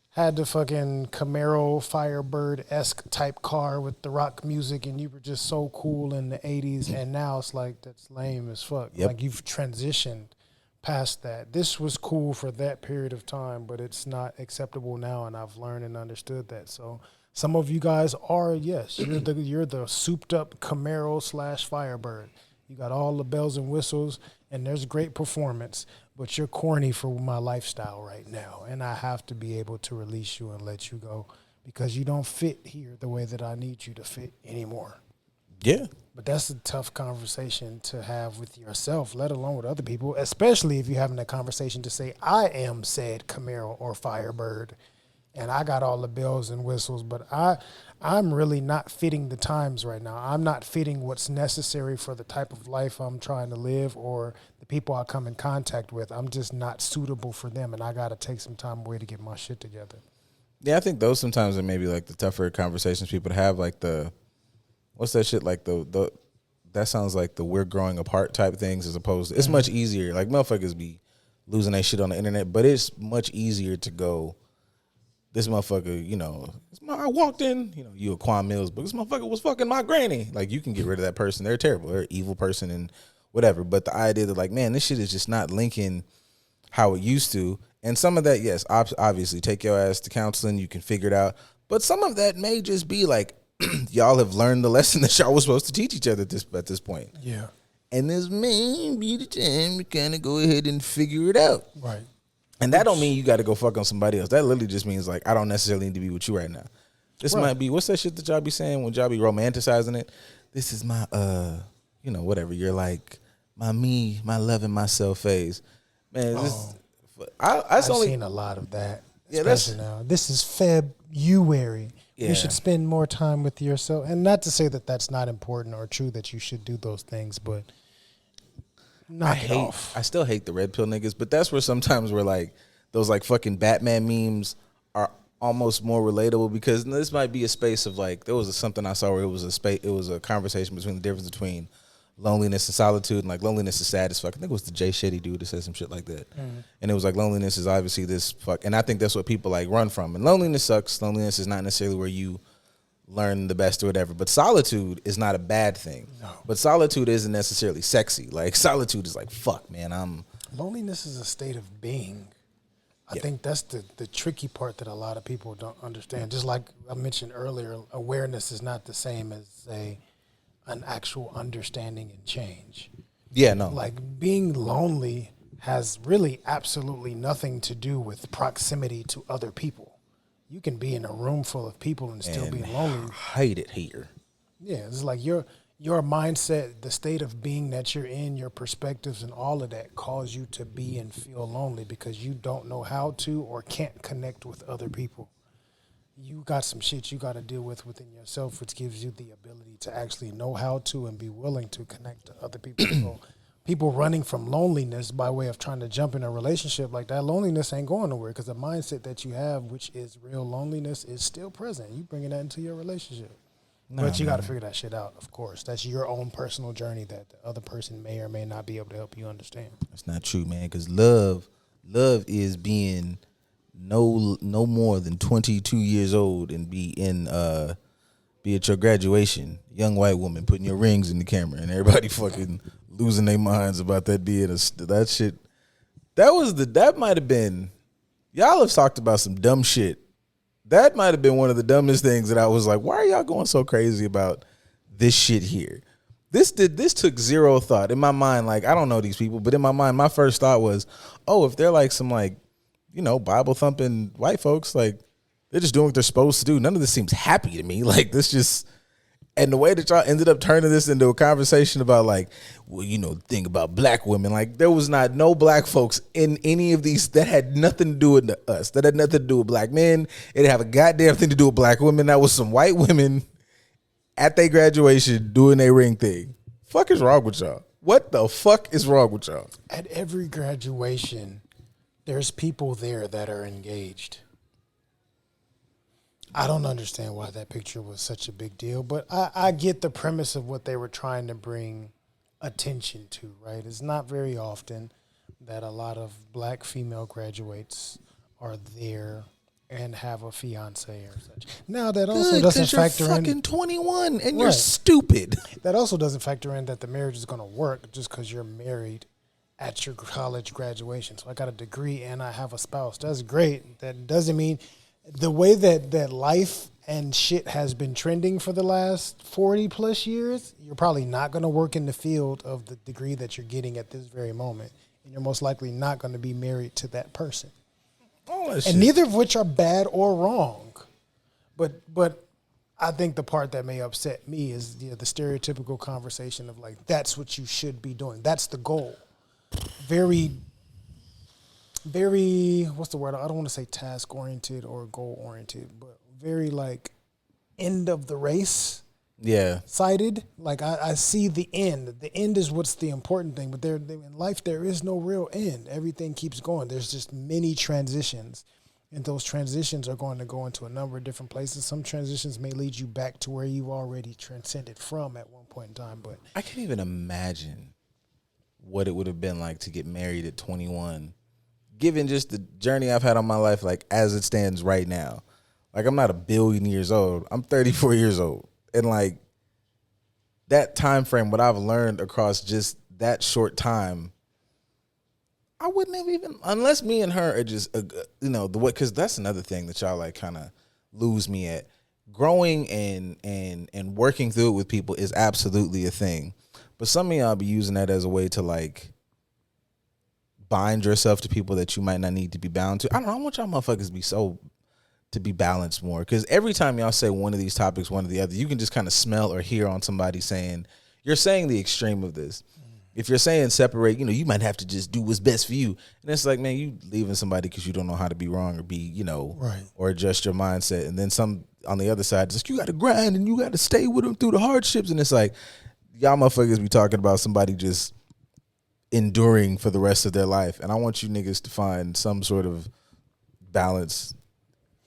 had the fucking Camaro Firebird-esque type car with the rock music, and you were just so cool in the 80s, and now it's like that's lame as fuck. Yep. Like you've transitioned past that. This was cool for that period of time, but it's not acceptable now, and I've learned and understood that. So some of you guys are, yes, you're the souped up Camaro / Firebird. You got all the bells and whistles, and there's great performance, but you're corny for my lifestyle right now, and I have to be able to release you and let you go because you don't fit here the way that I need you to fit anymore. Yeah. But that's a tough conversation to have with yourself, let alone with other people, especially if you're having that conversation to say, I am said Camaro or Firebird, and I got all the bells and whistles, but I'm really not fitting the times right now. I'm not fitting what's necessary for the type of life I'm trying to live or the people I come in contact with. I'm just not suitable for them, and I got to take some time away to get my shit together. Yeah, I think those sometimes are maybe like the tougher conversations people have, like what's that shit, like that sounds like the we're growing apart type things as opposed to, it's much easier. Like motherfuckers be losing their shit on the internet, but it's much easier to go, this motherfucker, I walked in, you a Quan Mills, but this motherfucker was fucking my granny. Like, you can get rid of that person. They're terrible. They're an evil person and whatever. But the idea that, like, man, this shit is just not linking how it used to. And some of that, yes, obviously, take your ass to counseling. You can figure it out. But some of that may just be, like, y'all have learned the lesson that y'all was supposed to teach each other at this point. Yeah. And this may be the time to kind of go ahead and figure it out. Right. And that don't mean you got to go fuck on somebody else. That literally just means like I don't necessarily need to be with you right now. This Right. might be what's that shit that y'all be saying when y'all be romanticizing it. This is my whatever. You're like my loving myself phase. Man, I've seen a lot of that. Yeah, especially now. This is February. Yeah. You should spend more time with yourself. And not to say that that's not important or true that you should do those things, but knock it off. I still hate the red pill niggas, but that's where sometimes we're like those like fucking Batman memes are almost more relatable because this might be a space of like there was something I saw where it was a conversation between the difference between loneliness and solitude, and like loneliness is sad as fuck. I think it was the Jay Shetty dude that said some shit like that. And it was like loneliness is obviously this fuck, and I think that's what people like run from. And loneliness sucks. Loneliness is not necessarily where you learn the best or whatever, but solitude is not a bad thing. No. But solitude isn't necessarily sexy. Like solitude is like fuck, man. Loneliness is a state of being. I think that's the tricky part that a lot of people don't understand. Just like I mentioned earlier, awareness is not the same as an actual understanding and change. Yeah, no. Like being lonely has really absolutely nothing to do with proximity to other people. You can be in a room full of people and still be lonely. Hate it here. Yeah, it's like your mindset, the state of being that you're in, your perspectives and all of that cause you to be and feel lonely because you don't know how to or can't connect with other people. You got some shit you got to deal with within yourself, which gives you the ability to actually know how to and be willing to connect to other people. So people running from loneliness by way of trying to jump in a relationship like that, loneliness ain't going nowhere because the mindset that you have, which is real loneliness, is still present. You bringing that into your relationship. But you got to figure that shit out, of course. That's your own personal journey that the other person may or may not be able to help you understand. That's not true, man, because love is being no more than 22 years old and be at your graduation, young white woman putting your rings in the camera and everybody fucking losing their minds about that being that shit. That might have been, y'all have talked about some dumb shit. That might have been one of the dumbest things that I was like, why are y'all going so crazy about this shit here? This took zero thought in my mind. Like, I don't know these people, but in my mind, my first thought was, oh, if they're like some like, Bible thumping white folks, like they're just doing what they're supposed to do. None of this seems happy to me. Like this just, and the way that y'all ended up turning this into a conversation about like, well, the thing about black women, like there was not no black folks in any of these that had nothing to do with us. That had nothing to do with black men. It didn't have a goddamn thing to do with black women. That was some white women at their graduation doing their ring thing. Fuck is wrong with y'all? What the fuck is wrong with y'all? At every graduation, there's people there that are engaged. I don't understand why that picture was such a big deal, but I get the premise of what they were trying to bring attention to, right? It's not very often that a lot of black female graduates are there and have a fiance or such. Now that also doesn't factor in. You're fucking 21 and you're stupid. That also doesn't factor in that the marriage is going to work just because you're married at your college graduation. So I got a degree and I have a spouse. That's great. That doesn't mean the way that life and shit has been trending for the last 40 plus years, you're probably not going to work in the field of the degree that you're getting at this very moment. And you're most likely not going to be married to that person. And neither of which are bad or wrong. But I think the part that may upset me is the stereotypical conversation of like, that's what you should be doing. That's the goal. Very, what's the word? I don't want to say task oriented or goal oriented, but very like end of the race. Yeah. Sided. Like I see the end. The end is what's the important thing. But in life, there is no real end. Everything keeps going. There's just many transitions. And those transitions are going to go into a number of different places. Some transitions may lead you back to where you already transcended from at one point in time. But I can't even imagine what it would have been like to get married at 21, given just the journey I've had on my life, like as it stands right now. Like I'm not a billion years old. I'm 34 years old. And like that time frame, what I've learned across just that short time, I wouldn't have even, unless me and her are just, the way, because that's another thing that y'all like kind of lose me at. growing and working through it with people is absolutely a thing. But some of y'all be using that as a way to like bind yourself to people that you might not need to be bound to. I don't know. I want y'all motherfuckers to be balanced more. Because every time y'all say one of these topics, one or the other, you can just kind of smell or hear on somebody saying, you're saying the extreme of this. If you're saying separate, you might have to just do what's best for you. And it's like, man, you leaving somebody because you don't know how to be wrong or be, right, or adjust your mindset. And then some on the other side, it's like, you got to grind and you got to stay with them through the hardships. And it's like, y'all motherfuckers be talking about somebody just enduring for the rest of their life. And I want you niggas to find some sort of balance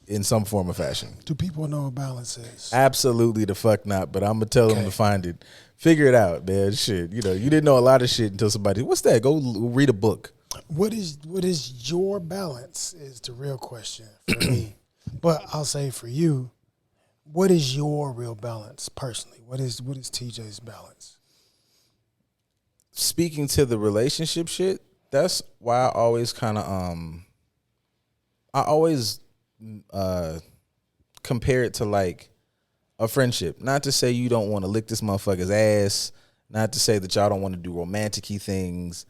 in some form or fashion. Do people know what balance is? Absolutely the fuck not, but I'm going to tell them to find it. Figure it out, man. Shit, you didn't know a lot of shit until somebody, what's that? Go read a book. What is your balance is the real question for me. But I'll say for you, what is your real balance personally? What is TJ's balance? Speaking to the relationship shit, that's why I always kind of compare it to like a friendship. Not to say you don't want to lick this motherfucker's ass, not to say that y'all don't want to do romantic-y things,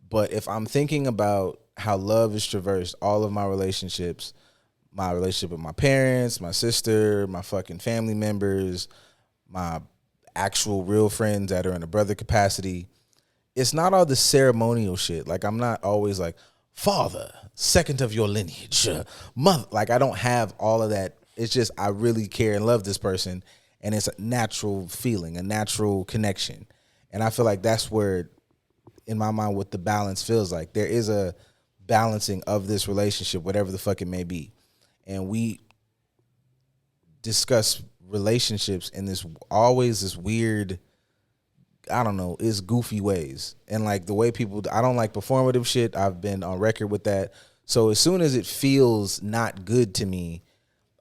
but if I'm thinking about how love has traversed all of my relationships, my relationship with my parents, my sister, my fucking family members, my actual real friends that are in a brother capacity, it's not all the ceremonial shit. Like, I'm not always like, father, second of your lineage, mother. Like, I don't have all of that. It's just I really care and love this person, and it's a natural feeling, a natural connection. And I feel like that's where, in my mind, what the balance feels like. There is a balancing of this relationship, whatever the fuck it may be. And we discuss relationships in this weird, I don't know, it's goofy ways. And like the way people, I don't like performative shit. I've been on record with that. So as soon as it feels not good to me,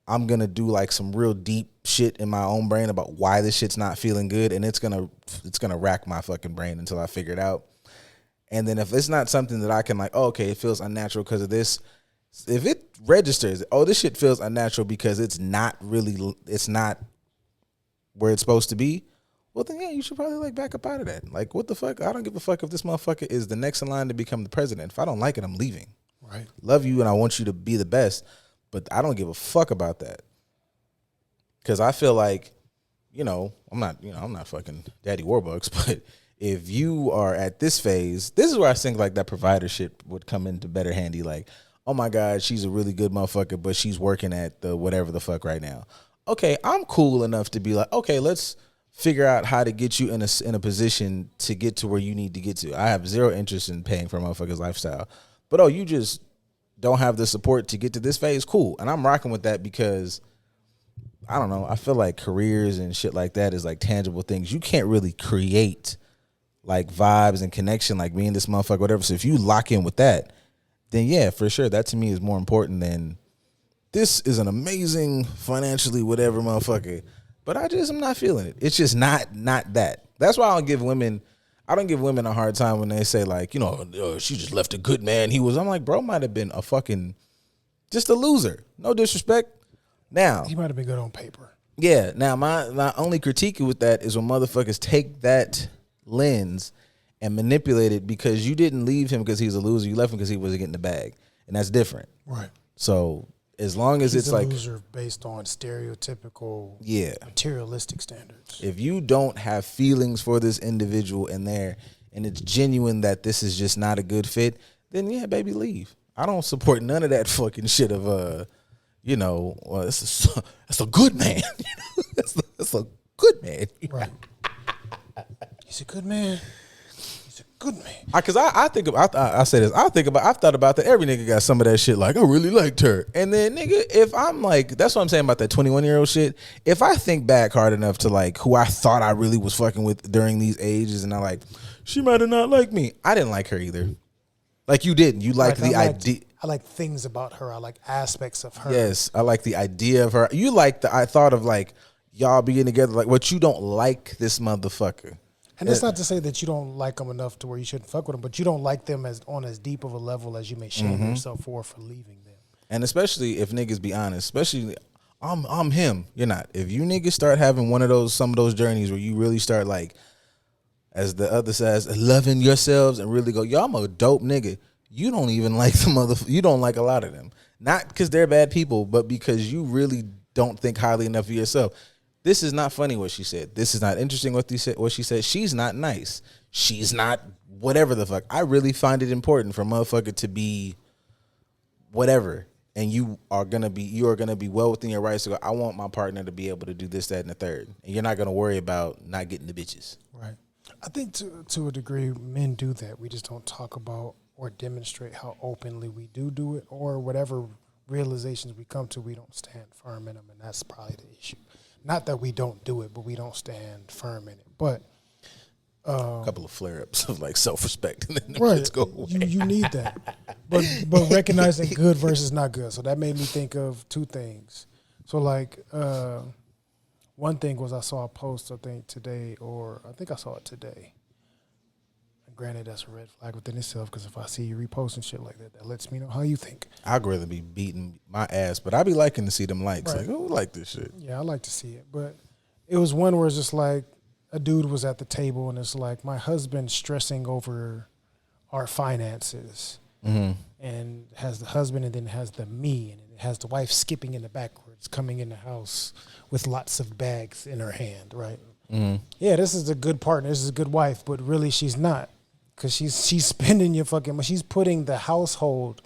I'm going to do like some real deep shit in my own brain about why this shit's not feeling good. And it's going to rack my fucking brain until I figure it out. And then if it's not something that I can like, oh, okay, it feels unnatural because of this. If it registers, oh, this shit feels unnatural because it's not where it's supposed to be. Well, then, yeah, you should probably like back up out of that. Like, what the fuck? I don't give a fuck if this motherfucker is the next in line to become the president. If I don't like it, I'm leaving. Right. Love you and I want you to be the best. But I don't give a fuck about that. Because I feel like, I'm not fucking Daddy Warbucks, but if you are at this phase, this is where I think like that provider shit would come into better handy. Like, oh my God, she's a really good motherfucker, but she's working at the whatever the fuck right now. Okay, I'm cool enough to be like, okay, let's figure out how to get you in a position to get to where you need to get to. I have zero interest in paying for a motherfucker's lifestyle. But you just don't have the support to get to this phase, cool. And I'm rocking with that because, I don't know, I feel like careers and shit like that is like tangible things. You can't really create like vibes and connection like me and this motherfucker, whatever. So if you lock in with that, then yeah, for sure, that to me is more important than this is an amazing financially whatever motherfucker. But I'm not feeling it. It's just not that. That's why I don't give women a hard time when they say like, she just left a good man. I'm like, bro might have been a fucking, just a loser. No disrespect. Now. He might have been good on paper. Yeah. Now, my only critique with that is when motherfuckers take that lens and manipulate it because you didn't leave him because he's a loser. You left him because he wasn't getting the bag. And that's different. Right. So as long as he's it's a like loser based on stereotypical materialistic standards. If you don't have feelings for this individual in there and it's genuine that this is just not a good fit, then yeah, baby, leave. I don't support none of that fucking shit of that's a good man. that's a good man. Right. He's a good man. Good man. Because I think about, I say this, I've thought about that. Every nigga got some of that shit like, I really liked her. And then nigga, if I'm like, that's what I'm saying about that 21-year-old shit. If I think back hard enough to like who I thought I really was fucking with during these ages and I like, she might have not liked me. I didn't like her either. Like you didn't. You liked the idea. I like things about her. I like aspects of her. Yes. I like the idea of her. You like I thought of like y'all being together, like what you don't like this motherfucker. And that's not to say that you don't like them enough to where you shouldn't fuck with them, but you don't like them on as deep of a level as you may shame yourself for leaving them. And especially if niggas be honest, especially I'm him. You're not. If you niggas start having some of those journeys where you really start like, as the other says, loving yourselves and really go, yo, I'm a dope nigga. You don't even like you don't like a lot of them. Not because they're bad people, but because you really don't think highly enough of yourself. This is not funny what she said. This is not interesting what she said. She's not nice. She's not whatever the fuck. I really find it important for a motherfucker to be whatever. And you are gonna be well within your rights to go, I want my partner to be able to do this, that, and the third. And you're not gonna worry about not getting the bitches. Right. I think to a degree men do that. We just don't talk about or demonstrate how openly we do it, or whatever realizations we come to, we don't stand firm in them, and that's probably the issue. Not that we don't do it, but we don't stand firm in it. But a couple of flare-ups of like self-respect, and then right, let's go away. You need that, but recognizing good versus not good. So that made me think of two things. So like one thing was I saw a post I think I saw it today. Granted, that's a red flag within itself, because if I see you reposting shit like that, that lets me know how you think. I'd rather be beating my ass, but I be liking to see them likes. Right. Like, who like this shit? Yeah, I like to see it. But it was one where it's just like a dude was at the table and it's like, my husband's stressing over our finances. Mm-hmm. And has the husband and then has the me, and it has the wife skipping in the backwards, coming in the house with lots of bags in her hand, right? Mm-hmm. Yeah, this is a good partner. This is a good wife, but really she's not. Because she's spending she's putting the household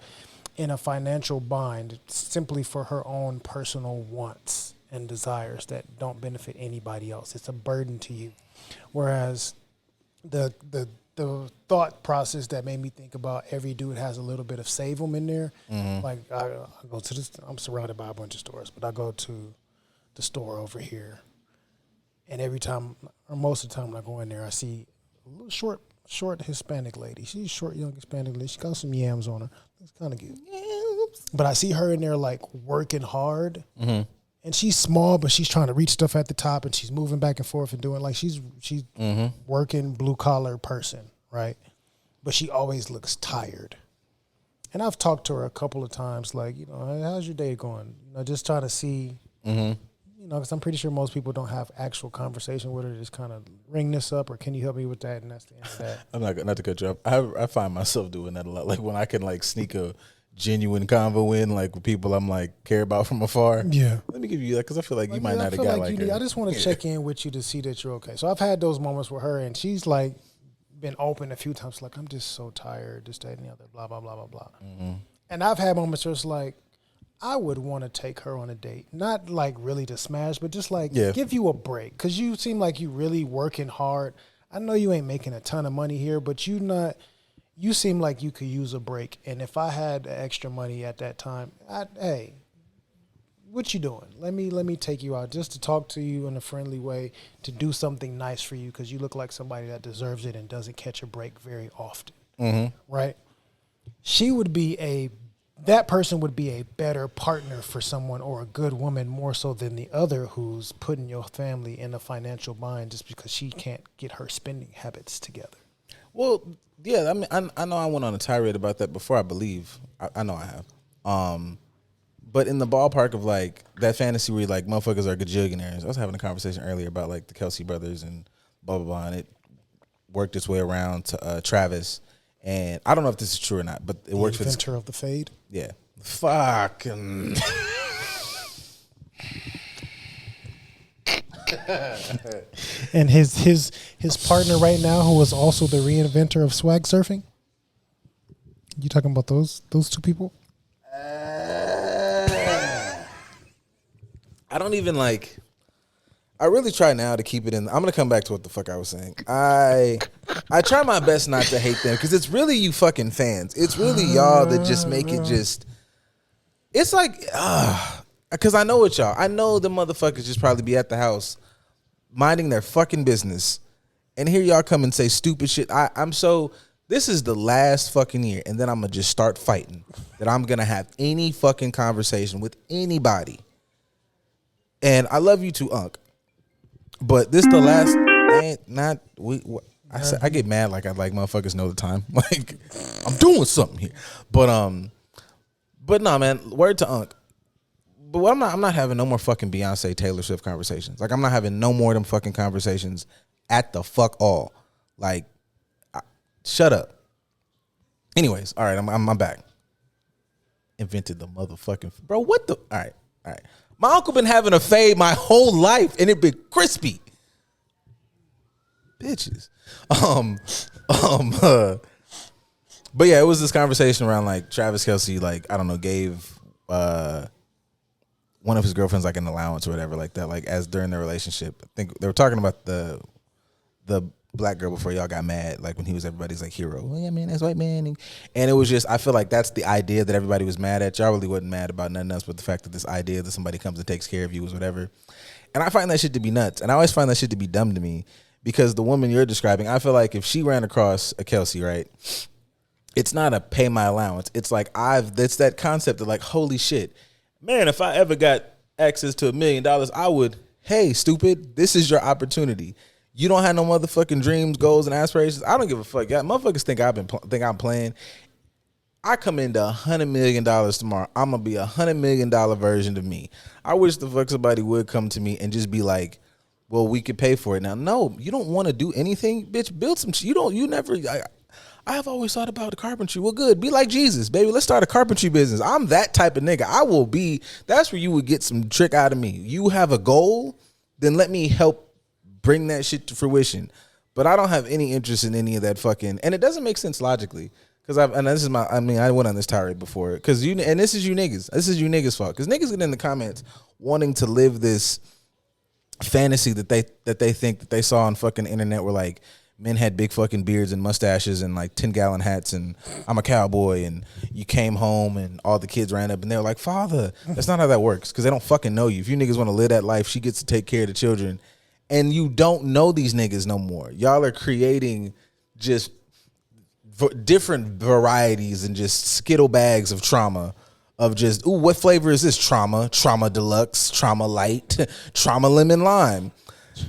in a financial bind simply for her own personal wants and desires that don't benefit anybody else. It's a burden to you. Whereas the thought process that made me think about every dude has a little bit of save 'em in there. Mm-hmm. Like I go to this, I'm surrounded by a bunch of stores, but I go to the store over here, and every time, or most of the time when I go in there, I see a little short Hispanic lady. She's a short, young Hispanic lady. She got some yams on her. It's kind of cute. But I see her in there like working hard. Mm-hmm. And she's small, but she's trying to reach stuff at the top, and she's moving back and forth and doing like she's mm-hmm. working blue collar person, right? But she always looks tired. And I've talked to her a couple of times, like, how's your day going? Just trying to see, mm-hmm. Because I'm pretty sure most people don't have actual conversation with her. Just kind of ring this up, or can you help me with that? And that's the end of that. I'm not to cut you off. I find myself doing that a lot. Like when I can like sneak a genuine convo in, like with people I'm like care about from afar. Yeah. Let me give you that, because I feel like you might not have got like her. I just want to check in with you to see that you're okay. So I've had those moments with her, and she's like been open a few times. Like, I'm just so tired, this, that, and the other, blah, blah, blah, blah, blah. Mm-hmm. And I've had moments where it's like, I would want to take her on a date, not like really to smash, but just like give you a break, because you seem like you really working hard. I know you ain't making a ton of money here, but you seem like you could use a break. And if I had extra money at that time, hey, what you doing? Let me take you out just to talk to you in a friendly way, to do something nice for you, because you look like somebody that deserves it and doesn't catch a break very often, right? That person would be a better partner for someone, or a good woman, more so than the other who's putting your family in a financial bind just because she can't get her spending habits together. Well, yeah, I mean, I know I went on a tirade about that before, I believe. I know I have. But in the ballpark of like that fantasy where like motherfuckers are gajillionaires, I was having a conversation earlier about like the Kelsey brothers and blah, blah, blah, and it worked its way around to Travis. And I don't know if this is true or not, but it works for the inventor of the fade. Yeah. Fuck. And his partner right now, who is also the reinventor of swag surfing. You talking about those two people? I don't even like. I really try now to keep it in. I'm gonna come back to what the fuck I was saying. I try my best not to hate them, because it's really you fucking fans. It's really y'all that just make it just. It's like, because I know what y'all. I know the motherfuckers just probably be at the house minding their fucking business, and here y'all come and say stupid shit. I'm so. This is the last fucking year, and then I'm gonna just start fighting that I'm gonna have any fucking conversation with anybody. And I love you too, Unc. But this the last. I get mad like motherfuckers know the time. Like I'm doing something here. But no, man. Word to Unc. But what I'm not having no more fucking Beyonce Taylor Swift conversations. Like I'm not having no more of them fucking conversations at the fuck all. Like, shut up. Anyways, all right, I'm back. Invented the motherfucking bro. What the? All right. My uncle been having a fade my whole life, and it been crispy. Bitches. But yeah, it was this conversation around like Travis Kelce, like I don't know, gave one of his girlfriends like an allowance or whatever like that, like as during their relationship. I think they were talking about the black girl before y'all got mad, like when he was everybody's like hero. Well, yeah, man, that's white man. And it was just, I feel like that's the idea that everybody was mad at. Y'all really wasn't mad about nothing else but the fact that this idea that somebody comes and takes care of you is whatever. And I find that shit to be nuts. And I always find that shit to be dumb to me because the woman you're describing, I feel like if she ran across a Kelce, right, it's not a pay my allowance. It's like it's that concept of like, holy shit, man, if I ever got access to $1 million, I would, hey, stupid, this is your opportunity. You don't have no motherfucking dreams, goals, and aspirations. I don't give a fuck. Yeah, motherfuckers think I'm playing. I come into $100 million tomorrow. I'm gonna be $100 million version of me. I wish the fuck somebody would come to me and just be like, "Well, we could pay for it now." No, you don't want to do anything, bitch. Build some. You never. I have always thought about the carpentry. Well, good. Be like Jesus, baby. Let's start a carpentry business. I'm that type of nigga. I will be. That's where you would get some trick out of me. You have a goal, then let me help bring that shit to fruition. But I don't have any interest in any of that fucking, and it doesn't make sense logically. Cause I went on this tirade before. Cause this is you niggas fault. Cause niggas get in the comments wanting to live this fantasy that they think that they saw on fucking internet where like men had big fucking beards and mustaches and like 10-gallon hats and I'm a cowboy and you came home and all the kids ran up and they were like, father, that's not how that works. Cause they don't fucking know you. If you niggas want to live that life, she gets to take care of the children. And you don't know these niggas no more. Y'all are creating just different varieties and just Skittle bags of trauma of just, ooh, what flavor is this? Trauma deluxe, trauma light, trauma lemon lime.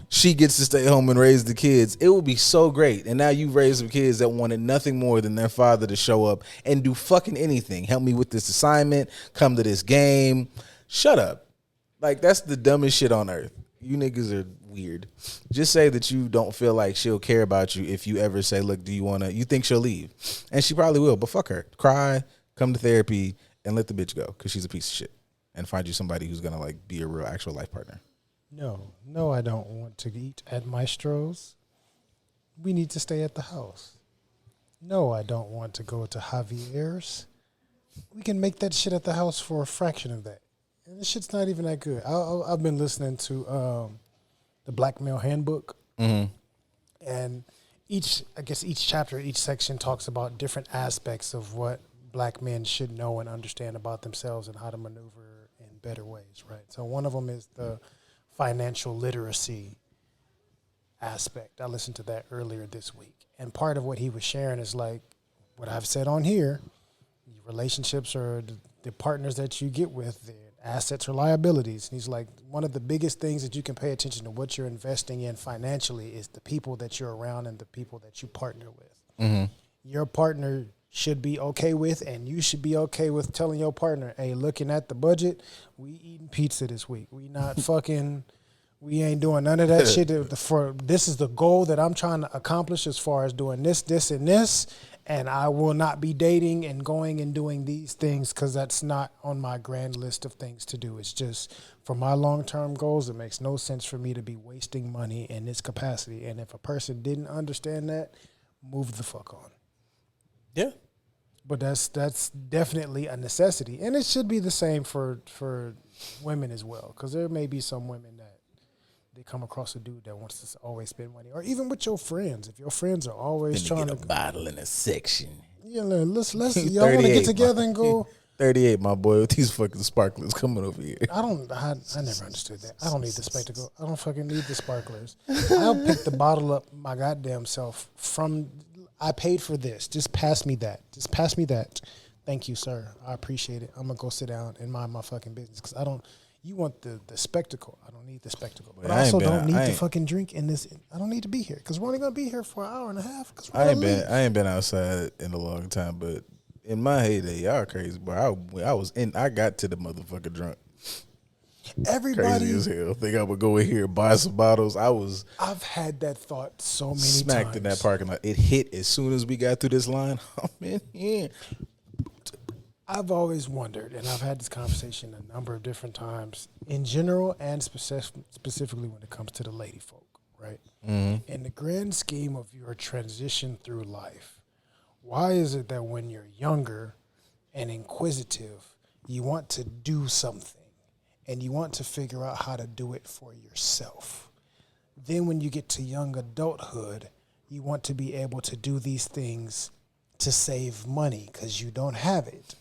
She gets to stay home and raise the kids. It would be so great. And now you've raised some kids that wanted nothing more than their father to show up and do fucking anything. Help me with this assignment. Come to this game. Shut up. Like, that's the dumbest shit on earth. You niggas are weird. Just say that you don't feel like she'll care about you if you ever say, look, you think she'll leave? And she probably will, but fuck her. Cry, come to therapy, and let the bitch go because she's a piece of shit. And find you somebody who's going to like be a real actual life partner. No, I don't want to eat at Maestro's. We need to stay at the house. No, I don't want to go to Javier's. We can make that shit at the house for a fraction of that. And this shit's not even that good. I've been listening to the Black Male Handbook. Mm-hmm. And each chapter, each section talks about different aspects of what black men should know and understand about themselves and how to maneuver in better ways, right? So one of them is the financial literacy aspect. I listened to that earlier this week. And part of what he was sharing is like what I've said on here. Relationships are the partners that you get with, the assets or liabilities. And he's like, one of the biggest things that you can pay attention to what you're investing in financially is the people that you're around and the people that you partner with. Mm-hmm. Your partner should be okay with, and you should be okay with telling your partner, hey, looking at the budget, we eating pizza this week. We not fucking, we ain't doing none of that shit. This is the goal that I'm trying to accomplish as far as doing this, this, and this. And I will not be dating and going and doing these things because that's not on my grand list of things to do. It's just for my long-term goals, it makes no sense for me to be wasting money in this capacity. And if a person didn't understand that, move the fuck on. Yeah. But that's definitely a necessity. And it should be the same for women as well, because there may be some women that they come across a dude that wants to always spend money, or even with your friends. If your friends are always trying to get a bottle in a section, yeah, let's y'all want to get together and go. 38, my boy, with these fucking sparklers coming over here. I never understood that. I don't need the spectacle. I don't fucking need the sparklers. I'll pick the bottle up my goddamn self from. I paid for this. Just pass me that. Just pass me that. Thank you, sir. I appreciate it. I'm gonna go sit down and mind my fucking business because I don't. You want the spectacle. I don't need the spectacle. But I also don't need to fucking drink in this. I don't need to be here because we're only going to be here for an hour and a half. I ain't been outside in a long time, but in my heyday, y'all crazy, boy. I got to the motherfucker drunk. Everybody, crazy as hell. Think I would go in here and buy some bottles. I've had that thought so many smacked times. in that parking lot. It hit as soon as we got through this line. I'm in here. I've always wondered, and I've had this conversation a number of different times, in general and specifically when it comes to the lady folk, right? Mm-hmm. In the grand scheme of your transition through life, why is it that when you're younger and inquisitive, you want to do something and you want to figure out how to do it for yourself? Then when you get to young adulthood, you want to be able to do these things to save money because you don't have it.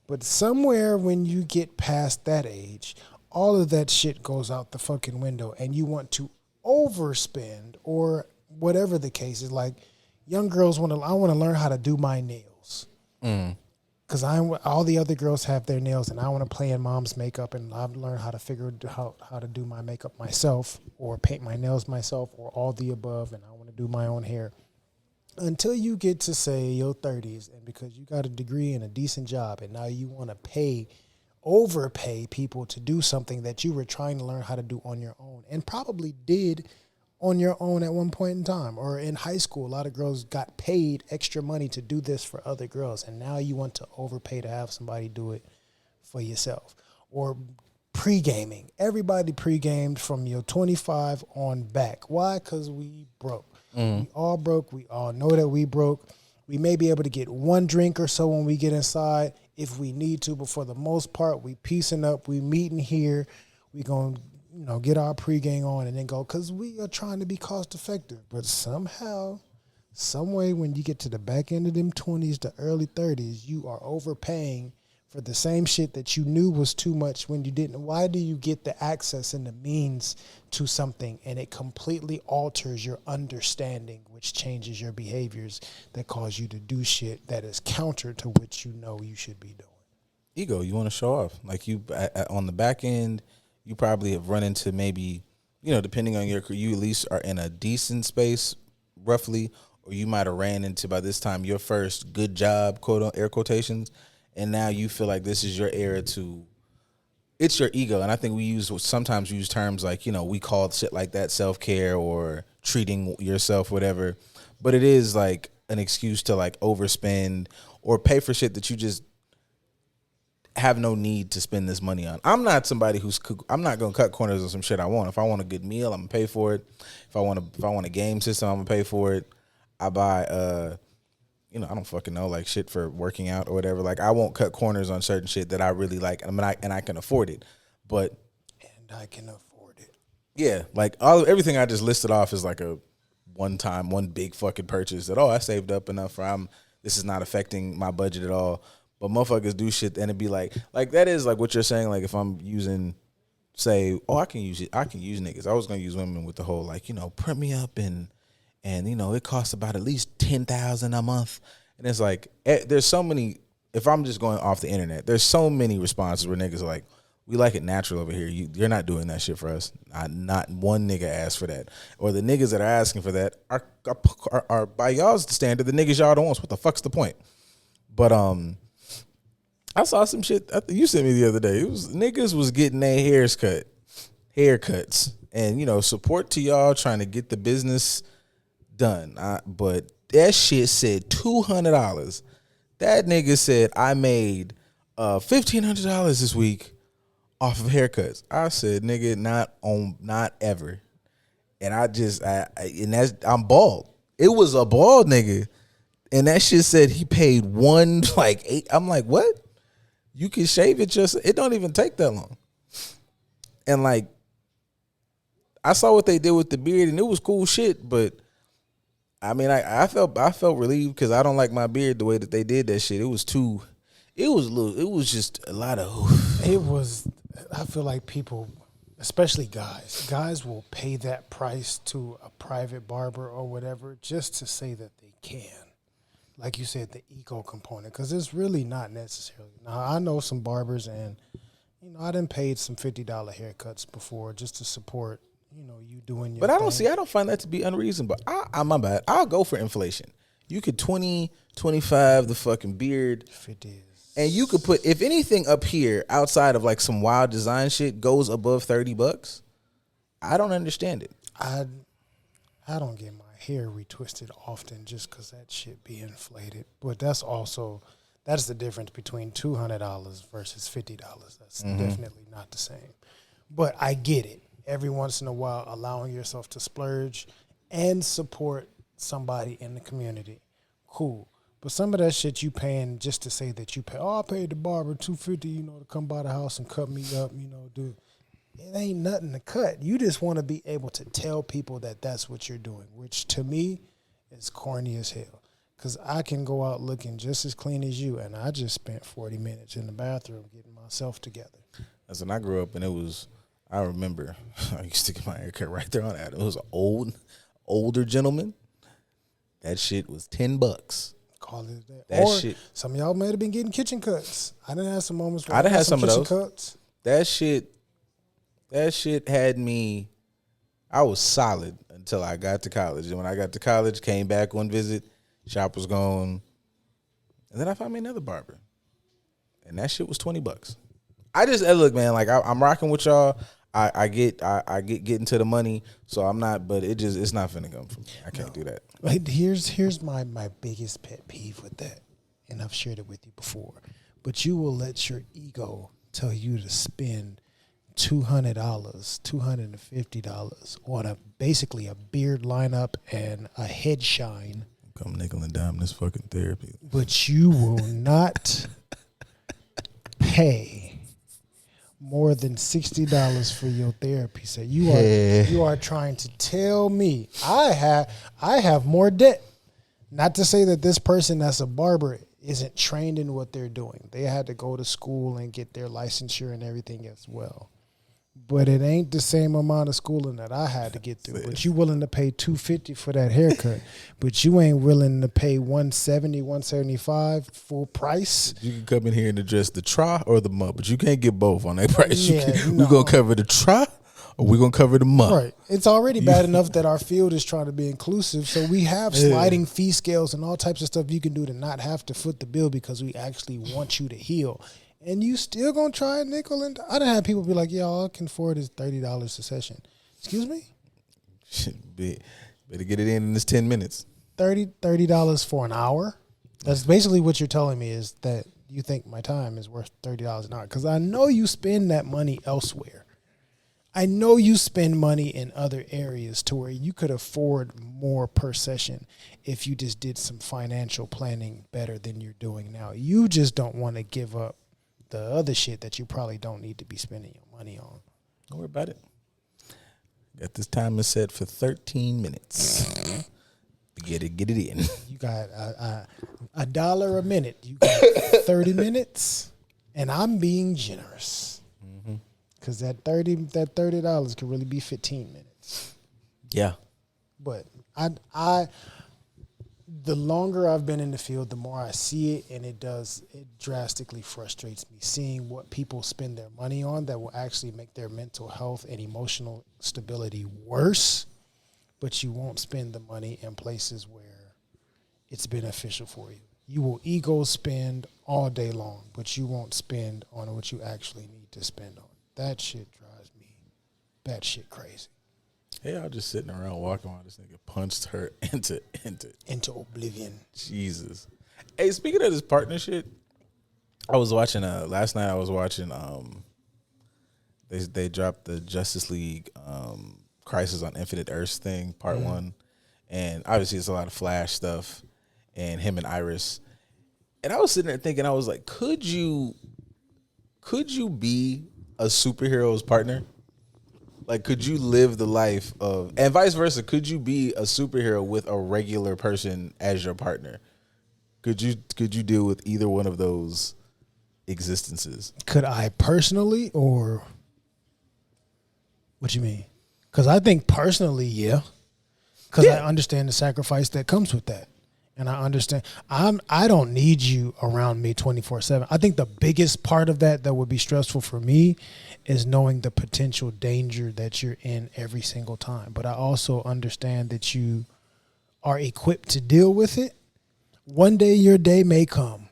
But somewhere when you get past that age, all of that shit goes out the fucking window and you want to overspend or whatever the case is. Like young girls I want to learn how to do my nails. Because all the other girls have their nails and I want to play in mom's makeup and I've learned how to figure out how to do my makeup myself or paint my nails myself or all the above, and I want to do my own hair. Until you get to, say, your 30s, and because you got a degree and a decent job, and now you want to overpay people to do something that you were trying to learn how to do on your own, and probably did on your own at one point in time. Or in high school, a lot of girls got paid extra money to do this for other girls, and now you want to overpay to have somebody do it for yourself. Or pre-gaming. Everybody pre-gamed from your 25 on back. Why? Because we broke. We all broke. We all know that we broke. We may be able to get one drink or so when we get inside if we need to, but for the most part, we piecing up. We meeting here. We going to get our pregame on and then go, because we are trying to be cost effective. But somehow, some way, when you get to the back end of them 20s to early 30s, you are overpaying for the same shit that you knew was too much when you didn't. Why do you get the access and the means to something and it completely alters your understanding, which changes your behaviors that cause you to do shit that is counter to what you know you should be doing? Ego, you want to show off. Like you on the back end, you probably have run into maybe, depending on your career, you at least are in a decent space, roughly, or you might have ran into by this time your first good job, quote on air quotations. And now you feel like this is your era it's your ego. And I think we sometimes use terms like, we call shit like that self-care or treating yourself, whatever. But it is like an excuse to like overspend or pay for shit that you just have no need to spend this money on. I'm not somebody I'm not going to cut corners on some shit I want. If I want a good meal, I'm going to pay for it. If I want a game system, I'm going to pay for it. I buy, I don't fucking know, like shit for working out or whatever. Like I won't cut corners on certain shit that I really like, and I can afford it. But I can afford it. Yeah, like everything I just listed off is like a one big fucking purchase that I saved up enough for. This is not affecting my budget at all. But motherfuckers do shit and it'd be like that is like what you're saying. Like if I'm using, say, I can use niggas. I was gonna use women with the whole like print me up and it costs about at least $10,000 a month. And it's like, there's so many, if I'm just going off the internet, there's so many responses where niggas are like, we like it natural over here. You're not doing that shit for us. Not one nigga asked for that. Or the niggas that are asking for that are by y'all's standard, the niggas y'all don't want. So what the fuck's the point? But I saw some shit you sent me the other day. It was niggas was getting their haircuts. And, support to y'all trying to get the business done. But that shit said $200. That nigga said I made $1,500 this week off of haircuts. I said, nigga, not ever. And I'm bald. It was a bald nigga, and that shit said he paid $1.8. I'm like, what? You can shave it it don't even take that long. And like, I saw what they did with the beard, and it was cool shit, but I mean, I felt relieved because I don't like my beard the way that they did that shit. It was just a lot of. I feel like people, especially guys will pay that price to a private barber or whatever just to say that they can. Like you said, the ego component, because it's really not necessarily. Now, I know some barbers, and I done paid some $50 haircuts before just to support. You doing your But thing. I don't find that to be unreasonable. My bad. I'll go for inflation. You could 20, 25, the fucking beard. 50 is And you could put, if anything up here outside of like some wild design shit goes above $30, I don't understand it. I don't get my hair retwisted often just because that shit be inflated. But that's the difference between $200 versus $50. That's definitely not the same. But I get it. Every once in a while, allowing yourself to splurge and support somebody in the community, cool. But some of that shit you paying just to say that you pay. Oh, I paid the barber $250, to come by the house and cut me up, dude. It ain't nothing to cut. You just want to be able to tell people that that's what you're doing, which to me is corny as hell. Because I can go out looking just as clean as you, and I just spent 40 minutes in the bathroom getting myself together. As when I grew up, and I remember I used to get my hair cut right there on Adam. It was an older gentleman. That shit was $10. Call it that. That or shit. Some of y'all might have been getting kitchen cuts. I done had some moments where I done had some of kitchen those. cuts. That shit had me. I was solid until I got to college. And when I got to college, came back one visit, shop was gone. And then I found me another barber. And that shit was $20. Look, man, like I'm rocking with y'all. I get getting to the money, so I'm not, but it's not finna come from me. I can't do that. Like, here's my biggest pet peeve with that, and I've shared it with you before. But you will let your ego tell you to spend $200, $250 on basically a beard lineup and a head shine. Come nickel and dime this fucking therapy. But you will not pay more than $60 for your therapy. So you are trying to tell me I have more debt. Not to say that this person that's a barber isn't trained in what they're doing. They had to go to school and get their licensure and everything as well. But it ain't the same amount of schooling that I had to get through. But you willing to pay $250 for that haircut, but you ain't willing to pay $170, $175 full price. You can come in here and address the try or the mud, but you can't get both on that price. Yeah, we gonna cover the try or we gonna cover the mud. Right. It's already bad enough that our field is trying to be inclusive, so we have sliding fee scales and all types of stuff you can do to not have to foot the bill because we actually want you to heal. And you still gonna try a nickel and I done had people be like, "Yeah, all I can afford is $30 a session." Excuse me? Better get it in this 10 minutes. $30 for an hour? That's basically what you're telling me is that you think my time is worth $30 an hour. Because I know you spend that money elsewhere. I know you spend money in other areas to where you could afford more per session if you just did some financial planning better than you're doing now. You just don't want to give up the other shit that you probably don't need to be spending your money on. Don't worry about it. Got this timer set for 13 minutes. Get it in. You got $1 a minute. You got 30 minutes, and I'm being generous because that $30 could really be 15 minutes. Yeah, but the longer I've been in the field, the more I see it, and it drastically frustrates me seeing what people spend their money on that will actually make their mental health and emotional stability worse, but you won't spend the money in places where it's beneficial for you. You will ego spend all day long, but you won't spend on what you actually need to spend on. That shit drives me batshit crazy. Hey, I was just sitting around walking while this nigga punched her into oblivion. Jesus. Hey, speaking of this partnership, I was watching last night. I was watching they dropped the Justice League Crisis on Infinite Earths thing, part 1, and obviously it's a lot of Flash stuff and him and Iris. And I was sitting there thinking, I was like, could you be a superhero's partner? Like, could you live the life of, and vice versa, could you be a superhero with a regular person as your partner? Could you deal with either one of those existences? Could I personally, or what you mean? Because I think personally, yeah. Because I understand the sacrifice that comes with that. And I understand. I don't need you around me 24/7. I think the biggest part of that would be stressful for me is knowing the potential danger that you're in every single time. But I also understand that you are equipped to deal with it. One day your day may come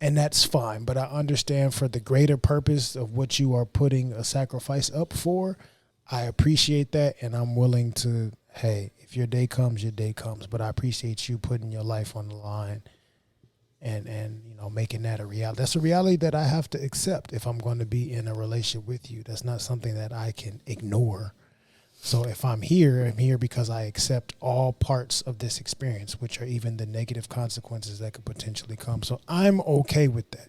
And that's fine. But I understand for the greater purpose of what you are putting a sacrifice up for, I appreciate that. And I'm willing to, hey, if your day comes, your day comes. But I appreciate you putting your life on the line and you know, making that a reality. That's a reality that I have to accept if I'm going to be in a relationship with you. That's not something that I can ignore. So if I'm here because I accept all parts of this experience, which are even the negative consequences that could potentially come. So I'm okay with that.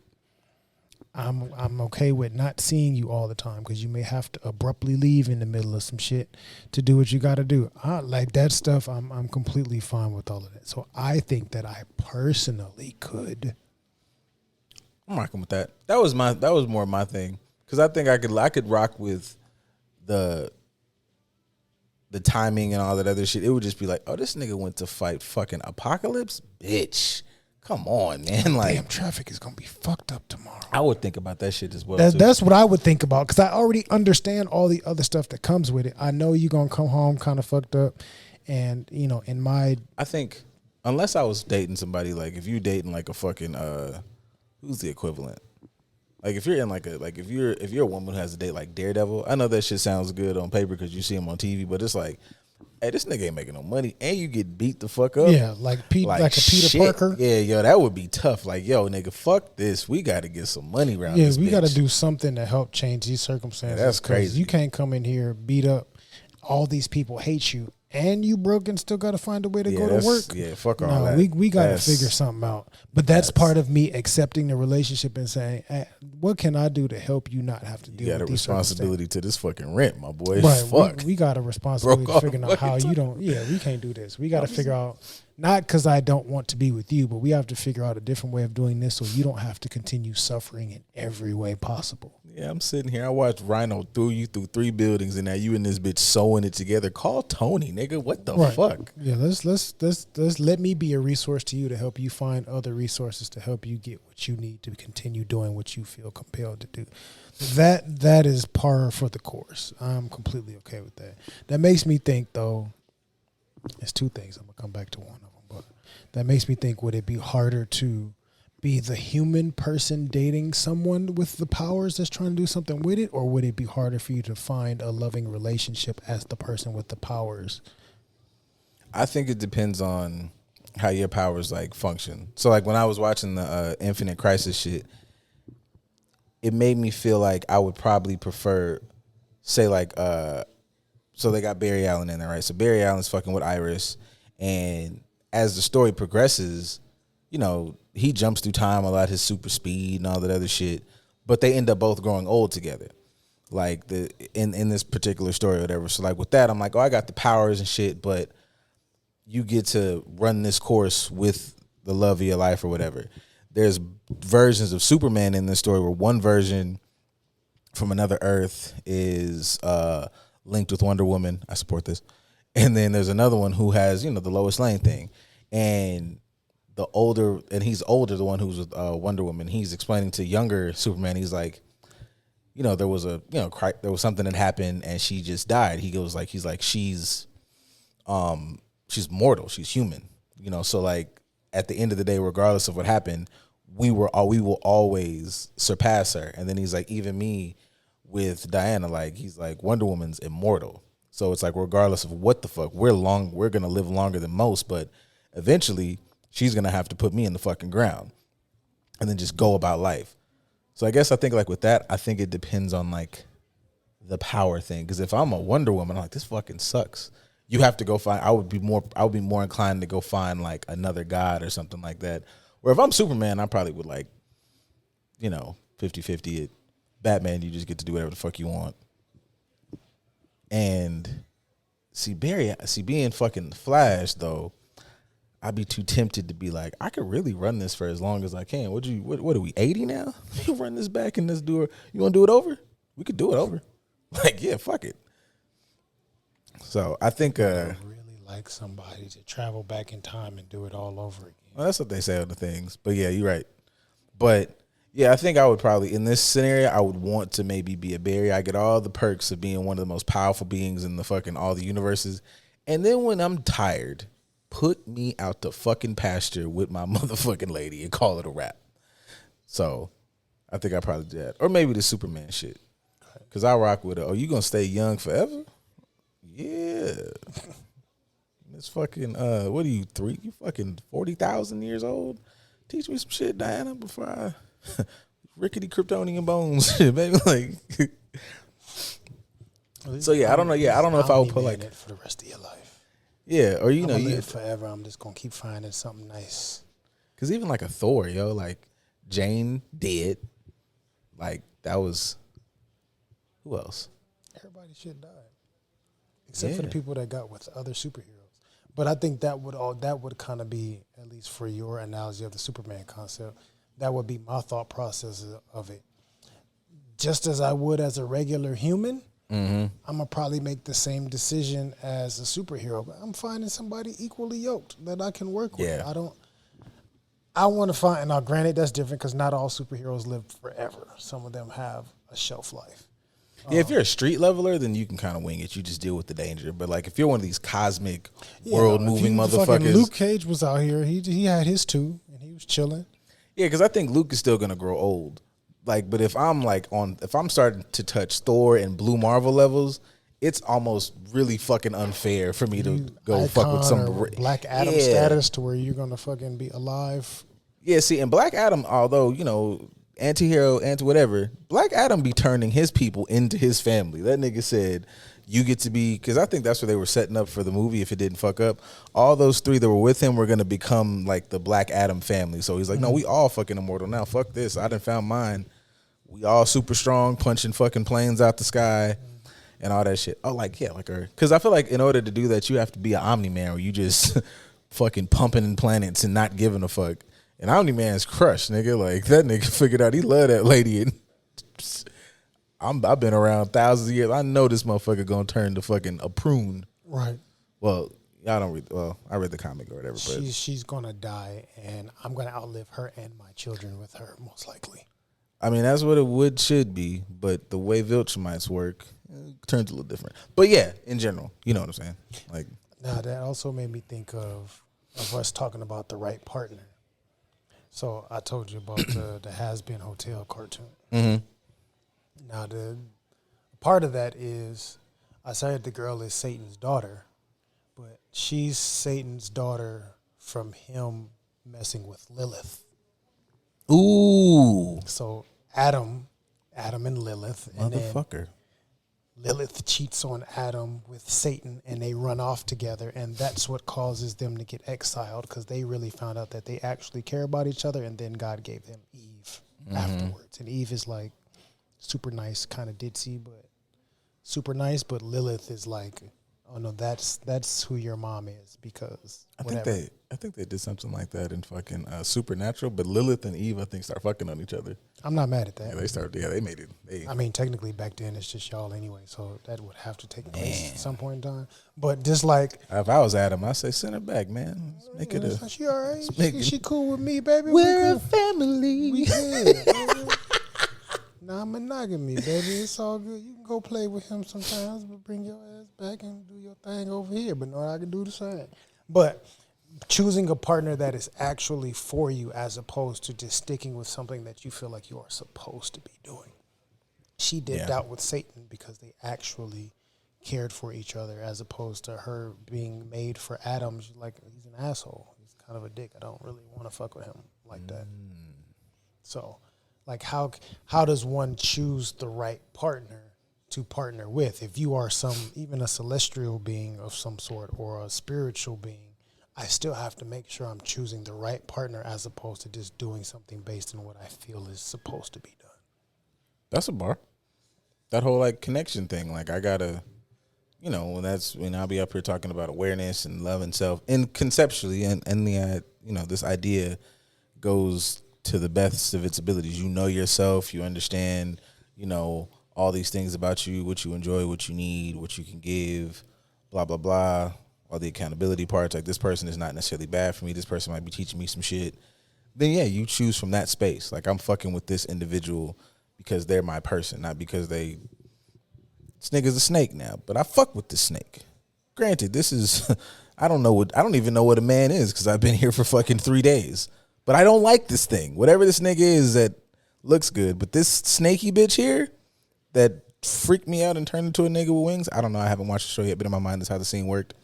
I'm okay with not seeing you all the time because you may have to abruptly leave in the middle of some shit to do what you got to do. Like that stuff, I'm completely fine with all of that. So I think that I personally could. I'm rocking with that. That was more my thing because I think I could rock with the timing and all that other shit. It would just be like, oh, this nigga went to fight fucking apocalypse, bitch. Come on, man. Like, damn, traffic is gonna be fucked up tomorrow. I would think about that shit as well. That's what I would think about because I already understand all the other stuff that comes with it. I know you're gonna come home kind of fucked up, and you know, I think unless I was dating somebody, like if you dating like a fucking who's the equivalent? Like if you're in if you're a woman who has a date like Daredevil, I know that shit sounds good on paper because you see him on TV, but it's like, hey, this nigga ain't making no money, and you get beat the fuck up. Yeah, like a Peter shit. Parker. Yeah, yo, that would be tough. Like, yo, nigga, fuck this. We got to get some money around. Yeah, this we bitch. got to do something to help change these circumstances. Yeah, that's crazy. You can't come in here beat up. All these people hate you, and you broke and still got to find a way to go to work. Yeah, fuck all no, that. we got to figure something out. But that's part of me accepting the relationship and saying, hey, what can I do to help you not have to deal with these circumstances? You got a responsibility to this fucking rent, my boy. Right, fuck. we got a responsibility to figure out how you don't. Yeah, we can't do this. We got to figure out. Not because I don't want to be with you, but we have to figure out a different way of doing this so you don't have to continue suffering in every way possible. Yeah, I'm sitting here. I watched Rhino through you through 3 buildings, and now you and this bitch sewing it together. Call Tony, nigga. What the fuck? Yeah, let's let me be a resource to you to help you find other resources to help you get what you need to continue doing what you feel compelled to do. That is par for the course. I'm completely okay with that. That makes me think, though. It's 2 things. I'm gonna come back to one of them, but that makes me think: would it be harder to be the human person dating someone with the powers that's trying to do something with it, or would it be harder for you to find a loving relationship as the person with the powers? I think it depends on how your powers like function. So like when I was watching the Infinite Crisis shit, it made me feel like I would probably prefer, say like so they got Barry Allen in there, right? So Barry Allen's fucking with Iris, and as the story progresses, you know, he jumps through time a lot, his super speed and all that other shit, but they end up both growing old together, like in this particular story or whatever. So like with that, I'm like, oh, I got the powers and shit, but you get to run this course with the love of your life or whatever. There's versions of Superman in this story where one version from another Earth is linked with Wonder Woman. I support this. And then there's another one who has, you know, the Lois Lane thing. And he's older, the one who's with Wonder Woman. He's explaining to younger Superman, he's like, you know, there was something that happened and she just died. He's like, she's mortal, she's human. You know, so like at the end of the day, regardless of what happened, we will always surpass her. And then he's like, even me with Diana, like he's like, Wonder Woman's immortal. So it's like, regardless of what the fuck, we're gonna live longer than most, but eventually she's gonna have to put me in the fucking ground and then just go about life. So I guess I think like with that, I think it depends on like the power thing. Because if I'm a Wonder Woman, I'm like, this fucking sucks. You have to go find. I would be more inclined to go find like another god or something like that. Or if I'm Superman, I probably would like, you know, 50-50 it. Batman, you just get to do whatever the fuck you want. And being fucking Flash though, I'd be too tempted to be like, I could really run this for as long as I can. What are we, 80 now? You run this back and let's do it. You want to do it over? We could do it over. Like, yeah, fuck it. So I think I really like somebody to travel back in time and do it all over again. Well, that's what they say on the things. But yeah, you're right. But yeah, I think I would probably, in this scenario, I would want to maybe be a Barry. I get all the perks of being one of the most powerful beings in the fucking all the universes. And then when I'm tired, put me out the fucking pasture with my motherfucking lady and call it a wrap. So I think I probably do that, or maybe the Superman shit. Cause I rock with it. Oh, you gonna stay young forever? Yeah. It's fucking. What are you 3? You fucking 40,000 years old? Teach me some shit, Diana, before I rickety Kryptonian bones, shit, baby. Like. So yeah, I don't know. Yeah, I don't know if I would put like it for the rest of your life. Yeah, or you live forever. I'm just gonna keep finding something nice. Cause even like a Thor, yo, like Jane dead. Like that was. Who else? Everybody shit died, except for the people that got with other superheroes. But I think that would kind of be, at least for your analogy of the Superman concept, that would be my thought process of it. Just as I would as a regular human, I'm gonna probably make the same decision as a superhero. But I'm finding somebody equally yoked that I can work with. I want to find. Now, granted, that's different because not all superheroes live forever. Some of them have a shelf life. Yeah, if you're a street leveler, then you can kind of wing it. You just deal with the danger. But like, if you're one of these cosmic, world-moving motherfuckers, Luke Cage was out here. He had his too, and he was chilling. Yeah, because I think Luke is still gonna grow old. Like, but if I'm starting to touch Thor and Blue Marvel levels, it's almost really fucking unfair for me to go fuck with some Black Adam status to where you're gonna fucking be alive. Yeah, see, and Black Adam, although anti-hero, whatever, Black Adam be turning his people into his family. That nigga said, you get to be, because I think that's what they were setting up for the movie if it didn't fuck up. All those 3 that were with him were going to become like the Black Adam family. So he's like, no, we all fucking immortal now. Fuck this. I done found mine. We all super strong, punching fucking planes out the sky and all that shit. Oh, because I feel like in order to do that, you have to be an Omni-Man where you just fucking pumping in planets and not giving a fuck. And Omni-Man's crushed, nigga. Like, that nigga figured out he loved that lady. And I've been around thousands of years. I know this motherfucker gonna turn to fucking a prune. Right. Well, y'all don't read. Well, I read the comic or whatever. But she's gonna die, and I'm gonna outlive her and my children with her, most likely. I mean, that's what it should be. But the way Viltrumites work, it turns a little different. But yeah, in general, you know what I'm saying. Like, now that also made me think of us talking about the right partner. So I told you about the Has Been Hotel cartoon. Mm-hmm. Now the part of that is I said the girl is Satan's daughter, but she's Satan's daughter from him messing with Lilith. Ooh. So Adam and Lilith, motherfucker. And then Lilith cheats on Adam with Satan, and they run off together, and that's what causes them to get exiled because they really found out that they actually care about each other, and then God gave them Eve afterwards. And Eve is like super nice, kind of ditzy, but super nice. But Lilith is like, oh no, that's who your mom is because whatever. I think they did something like that in fucking Supernatural, but Lilith and Eve, I think, start fucking on each other. I'm not mad at that. Yeah, they made it. I mean, technically back then it's just y'all anyway, so that would have to take place at some point in time. But just like, if I was Adam, I'd say send her back, man. Let's make it she all right. She cool with me, baby. We're a family. We good. Non-monogamy, baby. It's all good. You can go play with him sometimes, but bring your ass back and do your thing over here. But no, I can do the same. But choosing a partner that is actually for you as opposed to just sticking with something that you feel like you are supposed to be doing. She dipped out with Satan because they actually cared for each other as opposed to her being made for Adam. She's like, he's an asshole. He's kind of a dick. I don't really want to fuck with him like that. So, like, how does one choose the right partner to partner with? If you are even a celestial being of some sort or a spiritual being, I still have to make sure I'm choosing the right partner as opposed to just doing something based on what I feel is supposed to be done. That's a bar. That whole like connection thing. Like I gotta, when I'll be up here talking about awareness and love and self, and conceptually, and the this idea goes to the best of its abilities. You know yourself. You understand. All these things about you, what you enjoy, what you need, what you can give, blah blah blah. All the accountability parts, like this person is not necessarily bad for me. This person might be teaching me some shit. Then yeah, you choose from that space. Like I'm fucking with this individual because they're my person, not because this nigga's a snake now. But I fuck with this snake. Granted, this is I don't even know what a man is because I've been here for fucking 3 days. But I don't like this thing. Whatever this nigga is that looks good. But this snaky bitch here that freaked me out and turned into a nigga with wings. I don't know. I haven't watched the show yet, but in my mind, that's how the scene worked.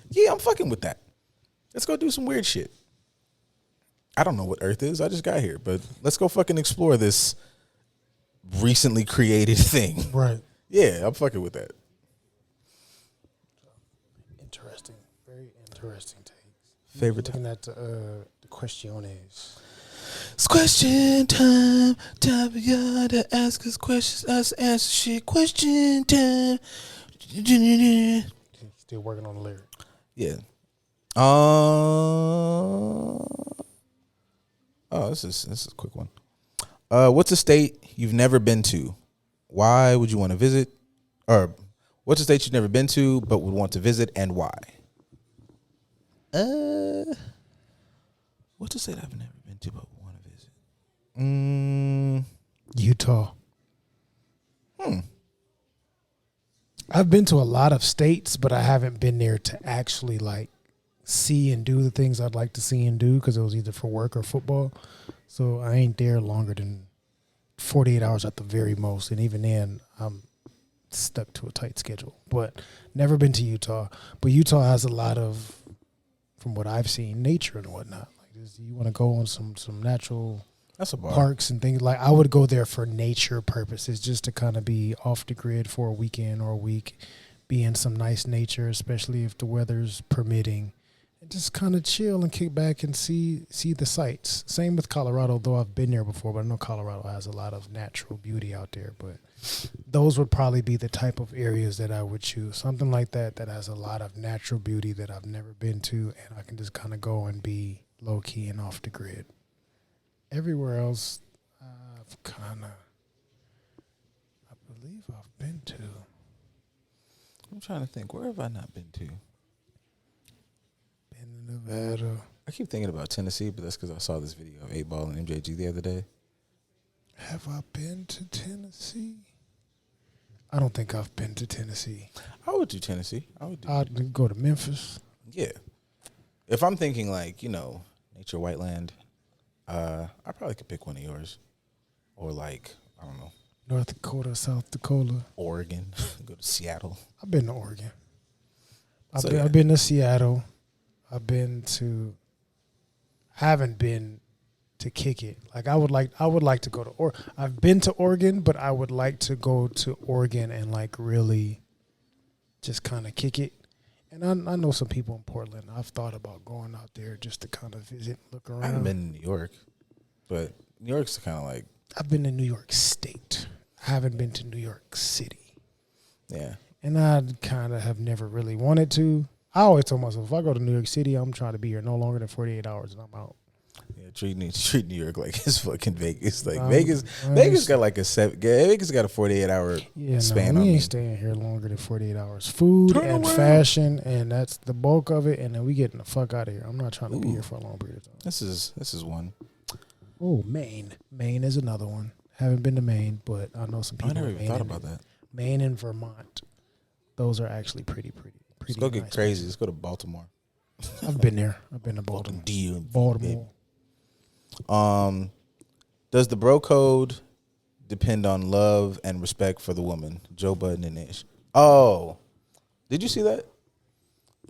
Yeah, I'm fucking with that. Let's go do some weird shit. I don't know what Earth is. I just got here, but let's go fucking explore this recently created thing. Right. Yeah, I'm fucking with that. Interesting. Very interesting takes. Favorite Looking at the questiones. It's question time. Time for y'all to ask us questions. Us answer shit. Question time. Still working on the lyric. Yeah. This is a quick one. What's a state you've never been to? Why would you want to visit? Or what's a state you've never been to but would want to visit, and why? What's a state I've never been to but want to visit? Utah. I've been to a lot of states, but I haven't been there to actually like see and do the things I'd like to see and do because it was either for work or football. So I ain't there longer than 48 hours at the very most. And even then, I'm stuck to a tight schedule. But never been to Utah. But Utah has a lot of, from what I've seen, nature and whatnot. Like you want to go on some natural That's a bar. parks and things. Like I would go there for nature purposes, just to kind of be off the grid for a weekend or a week, be in some nice nature, especially if the weather's permitting, and just kind of chill and kick back and see the sights. Same with Colorado, though I've been there before, but I know Colorado has a lot of natural beauty out there. But those would probably be the type of areas that I would choose. Something like that has a lot of natural beauty that I've never been to, and I can just kind of go and be low key and off the grid. Everywhere else, I've kind of, I believe I've been to. I'm trying to think. Where have I not been to? Been to Nevada. I keep thinking about Tennessee, but that's because I saw this video of 8 Ball and MJG the other day. Have I been to Tennessee? I don't think I've been to Tennessee. I would do Tennessee. I'd go to Memphis. Yeah. If I'm thinking like, nature white land, I probably could pick one of yours. Or like, I don't know. North Dakota, South Dakota. Oregon. Go to Seattle. I've been to Oregon. So, I've been to Seattle. Haven't been to kick it. Like I would like to go to I've been to Oregon, but I would like to go to Oregon and like really just kind of kick it. And I know some people in Portland. I've thought about going out there just to kind of visit, look around. I haven't been to New York, but New York's kind of like. I've been to New York State. I haven't been to New York City. Yeah. And I kind of have never really wanted to. I always told myself, if I go to New York City, I'm trying to be here no longer than 48 hours and I'm out. Yeah, treat New York like it's fucking Vegas. Like Vegas got like Vegas got a 48-hour span on we me. ain't staying here longer than 48 hours. Food and fashion, and that's the bulk of it. And then we getting the fuck out of here. I'm not trying to be here for a long period of time. This is one. Oh, Maine. Maine is another one. Haven't been to Maine, but I know some people. I never even thought about that. Maine and Vermont, those are actually pretty. Let's go get nice crazy. places. Let's go to Baltimore. I've been there. I've been to Baltimore. Baltimore. Does the bro code depend on love and respect for the woman? Joe Budden and Ish. Oh, did you see that?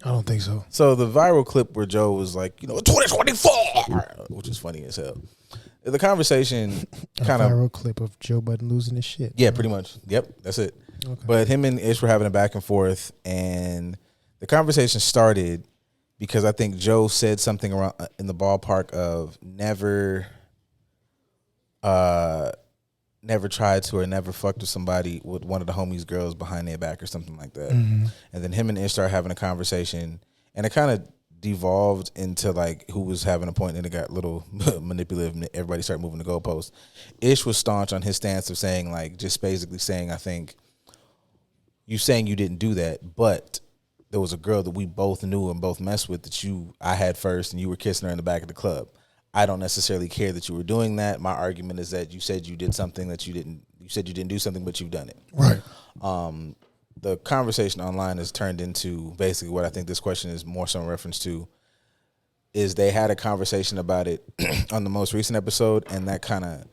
I don't think so. So the viral clip where Joe was like, 2024, which is funny as hell. The conversation kind of viral clip of Joe Budden losing his shit. Yeah, pretty much. Yep, that's it. Okay. But him and Ish were having a back and forth, and the conversation started because I think Joe said something around in the ballpark of never tried to or never fucked with somebody with one of the homies' girls behind their back or something like that. Mm-hmm. And then him and Ish started having a conversation, and it kind of devolved into like who was having a point, and it got a little manipulative. And everybody started moving the goalposts. Ish was staunch on his stance of saying, like, just basically saying, I think you saying you didn't do that, but there was a girl that we both knew and both messed with that I had first, and you were kissing her in the back of the club. I don't necessarily care that you were doing that. My argument is that you said you did something that you didn't. You said you didn't do something, but you've done it. Right. The conversation online has turned into basically what I think this question is more so in reference to is they had a conversation about it on the most recent episode, and that kind of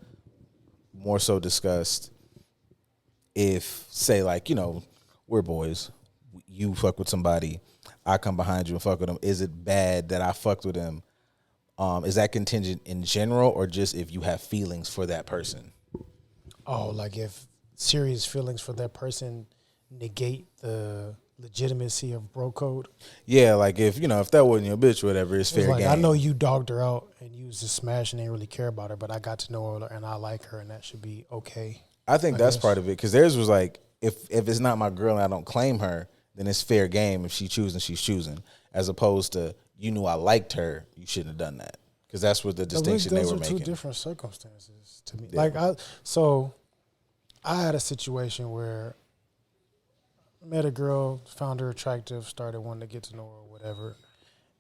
more so discussed if, say, like, you know, we're boys. You fuck with somebody. I come behind you and fuck with them. Is it bad that I fucked with them? Is that contingent in general or just if you have feelings for that person? Oh, like if serious feelings for that person negate the legitimacy of bro code? Yeah, like if, you know, if that wasn't your bitch or whatever, it's fair Like, game. I know you dogged her out and you was just smash and didn't really care about her, but I got to know her and I like her and that should be okay. I think that's part of it because theirs was like, if it's not my girl and I don't claim her, then it's fair game. If she choosing, she's choosing. As opposed to, you knew I liked her, you shouldn't have done that. Because that's what the distinction they were making. Those are two different circumstances to me. Yeah. Like, I had a situation where I met a girl, found her attractive, started wanting to get to know her or whatever.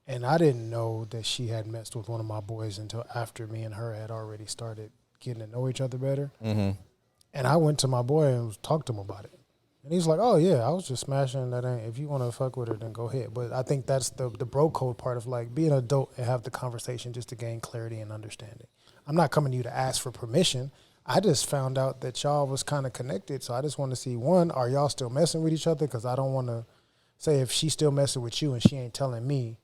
And I didn't know that she had messed with one of my boys until after me and her had already started getting to know each other better. Mm-hmm. And I went to my boy and talked to him about it. And he's like, oh, yeah, I was just smashing that. If you want to fuck with her, then go ahead. But I think that's the bro code part of, like, being an adult and have the conversation just to gain clarity and understanding. I'm not coming to you to ask for permission. I just found out that y'all was kind of connected. So I just want to see, one, are y'all still messing with each other? Because I don't want to say if she's still messing with you and she ain't telling me.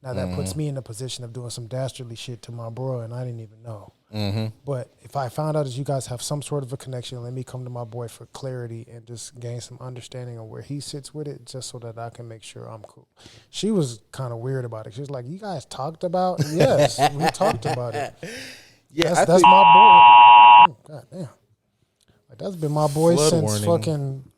Now that puts me in the position of doing some dastardly shit to my bro and I didn't even know. Mm-hmm. But if I found out that you guys have some sort of a connection, let me come to my boy for clarity and just gain some understanding of where he sits with it, just so that I can make sure I'm cool. She was kind of weird about it. She was like, you guys talked about it? Yes, we talked about it. Yeah, that's my boy. Oh, God damn. Like, that's been my boy Flood since warning. fucking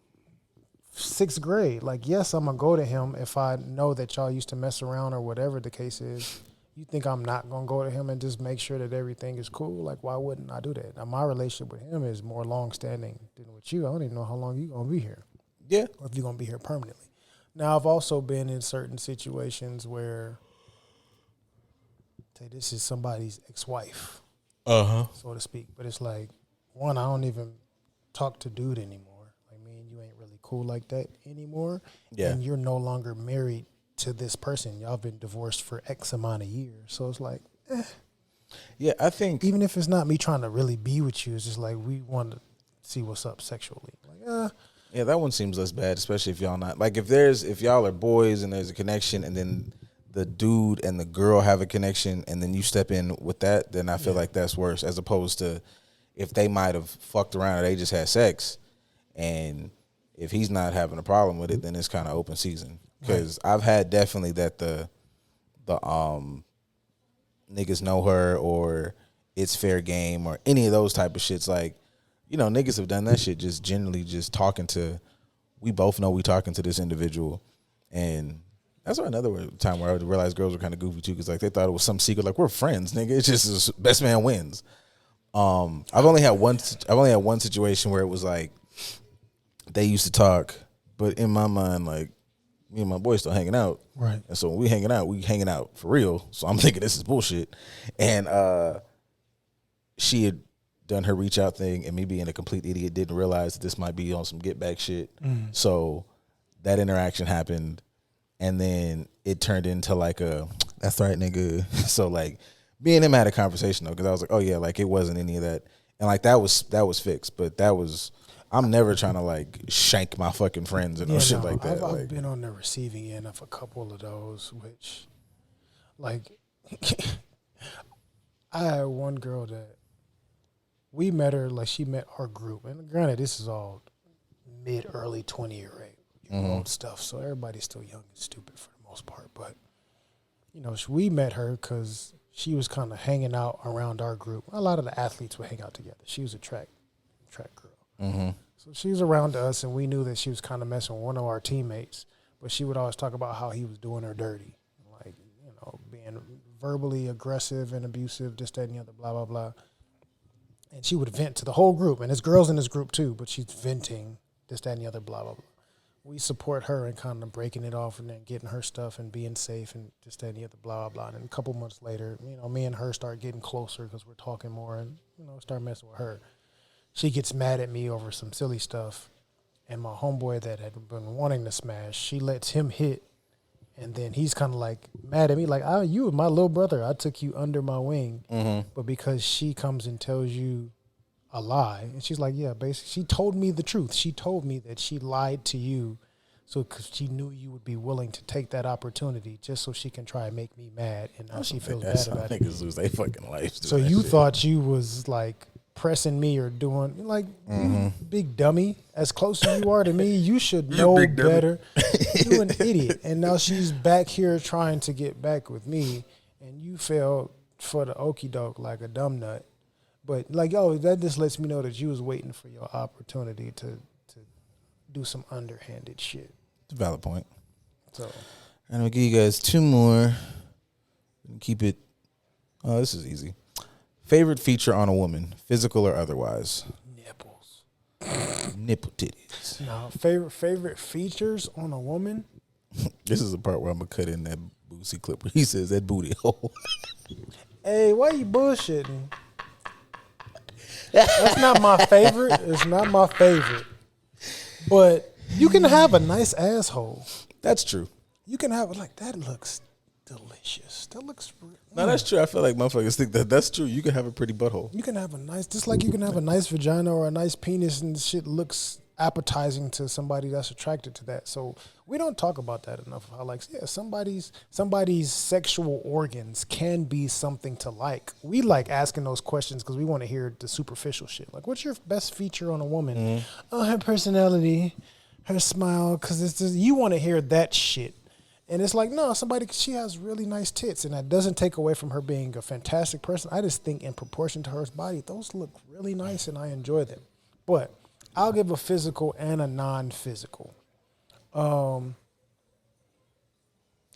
6th grade. Like, yes, I'm going to go to him if I know that y'all used to mess around or whatever the case is. You think I'm not going to go to him and just make sure that everything is cool? Like, why wouldn't I do that? Now, my relationship with him is more long-standing than with you. I don't even know how long you're going to be here. Yeah. Or if you're going to be here permanently. Now, I've also been in certain situations where, say, this is somebody's ex-wife, so to speak. But it's like, one, I don't even talk to dude anymore. Like, me and you ain't really cool like that anymore. Yeah. And you're no longer married to this person. Y'all been divorced for X amount of years. So it's like, Yeah, I think even if it's not me trying to really be with you, it's just like we want to see what's up sexually. Like, yeah, that one seems less bad, especially if y'all not like if y'all are boys and there's a connection and then the dude and the girl have a connection and then you step in with that, then I feel like that's worse as opposed to if they might have fucked around or they just had sex and if he's not having a problem with it, then it's kind of open season. Because I've had definitely that the niggas know her or it's fair game or any of those type of shits. Like, you know, niggas have done that shit just generally just talking to, we both know we talking to this individual. And that's another time where I realized girls were kind of goofy too because like they thought it was some secret. Like, we're friends, nigga. It's just best man wins. I've only had one situation where it was like they used to talk, but in my mind, like, me and my boy still hanging out. Right. And so when we hanging out for real. So I'm thinking this is bullshit. And she had done her reach out thing and me being a complete idiot didn't realize that this might be on some get back shit. So that interaction happened and then it turned into like a, that's right, nigga. So like me and him had a conversation though, because I was like, oh yeah, like it wasn't any of that. And like that was fixed, but that was, I'm never trying to like shank my fucking friends and shit like that. I've been on the receiving end of a couple of those, which, like, I had one girl that we met her, like she met our group, and granted, this is all early 20-year-old stuff, so everybody's still young and stupid for the most part. But you know, we met her because she was kind of hanging out around our group. A lot of the athletes would hang out together. She was a track girl. Mm-hmm. So she was around us, and we knew that she was kind of messing with one of our teammates. But she would always talk about how he was doing her dirty, like, you know, being verbally aggressive and abusive, this, that, and the other, blah, blah, blah. And she would vent to the whole group, and there's girls in this group too, but she's venting, this, that, and the other, blah, blah, blah. We support her in kind of breaking it off and then getting her stuff and being safe and this, that, and the other, blah, blah, blah. And then a couple months later, you know, me and her start getting closer because we're talking more and, you know, start messing with her. She gets mad at me over some silly stuff, and my homeboy that had been wanting to smash, she lets him hit, and then he's kind of like mad at me, like, you were my little brother. I took you under my wing. But because she comes and tells you, a lie? And she's like, yeah, basically. She told me the truth. She told me that she lied to you because she knew you would be willing to take that opportunity just so she can try and make me mad. And now she feels bad about it. Niggas lose their fucking life. So you thought you was like pressing me or doing like you big dummy. As close as you are to me, you should know better. You an idiot. And now she's back here trying to get back with me, and you fell for the okie doke like a dumb nut. But like, that just lets me know that you was waiting for your opportunity to do some underhanded shit. It's a valid point. So, and I'll give you guys 2 more. Keep it. Oh, this is easy. Favorite feature on a woman, physical or otherwise? nipples. Nipple titties. No, favorite features on a woman. This is the part where I'm gonna cut in that Boosie clip where he says that booty hole. Hey, why you bullshitting? That's not my favorite. It's not my favorite. But you can have a nice asshole. That's true. You can have like that looks delicious. That looks. No, that's true. I feel like motherfuckers think that's true. You can have a pretty butthole. You can have a nice, just like you can have a nice vagina or a nice penis, and shit looks appetizing to somebody that's attracted to that. So we don't talk about that enough. How like, yeah, somebody's sexual organs can be something to like. We like asking those questions because we want to hear the superficial shit. Like, what's your best feature on a woman? Mm-hmm. Oh, her personality, her smile, because it's just, you want to hear that shit. And it's like, no, she has really nice tits, and that doesn't take away from her being a fantastic person. I just think in proportion to her body, those look really nice, and I enjoy them. But I'll give a physical and a non-physical.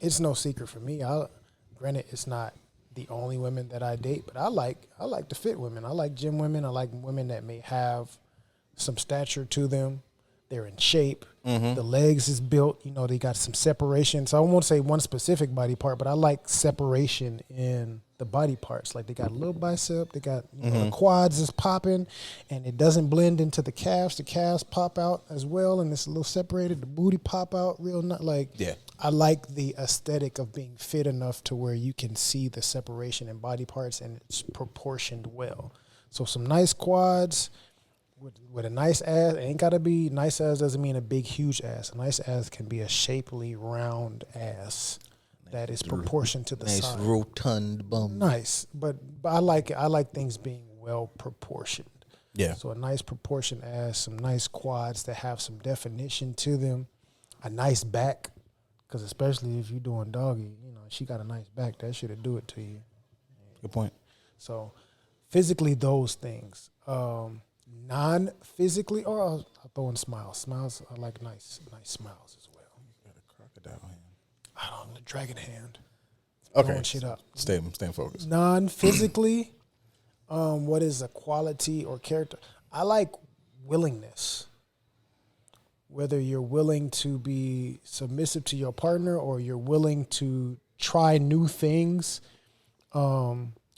It's no secret for me. Granted, it's not the only women that I date, but I like the fit women. I like gym women. I like women that may have some stature to them. They're in shape. Mm-hmm. The legs is built. You know, they got some separation. So I won't say one specific body part, but I like separation in the body parts. Like they got a little bicep. They got the quads is popping, and it doesn't blend into the calves. The calves pop out as well, and it's a little separated. The booty pop out real not like. Yeah. I like the aesthetic of being fit enough to where you can see the separation in body parts, and it's proportioned well. So some nice quads. With a nice ass, it ain't gotta be nice ass. Doesn't mean a big, huge ass. A nice ass can be a shapely, round ass that is proportioned to the size. Nice rotund bum. Nice, but I like it. I like things being well proportioned. Yeah. So a nice proportioned ass, some nice quads that have some definition to them, a nice back, because especially if you're doing doggy, she got a nice back. That should do it to you. Good point. So physically, those things. Non-physically, or I'll throw in smiles. Smiles, I like nice smiles as well. You got a crocodile hand. I don't know, the dragon hand. Okay. Throwing shit up. Stay focused. Non-physically, what is a quality or character? I like willingness. Whether you're willing to be submissive to your partner or you're willing to try new things,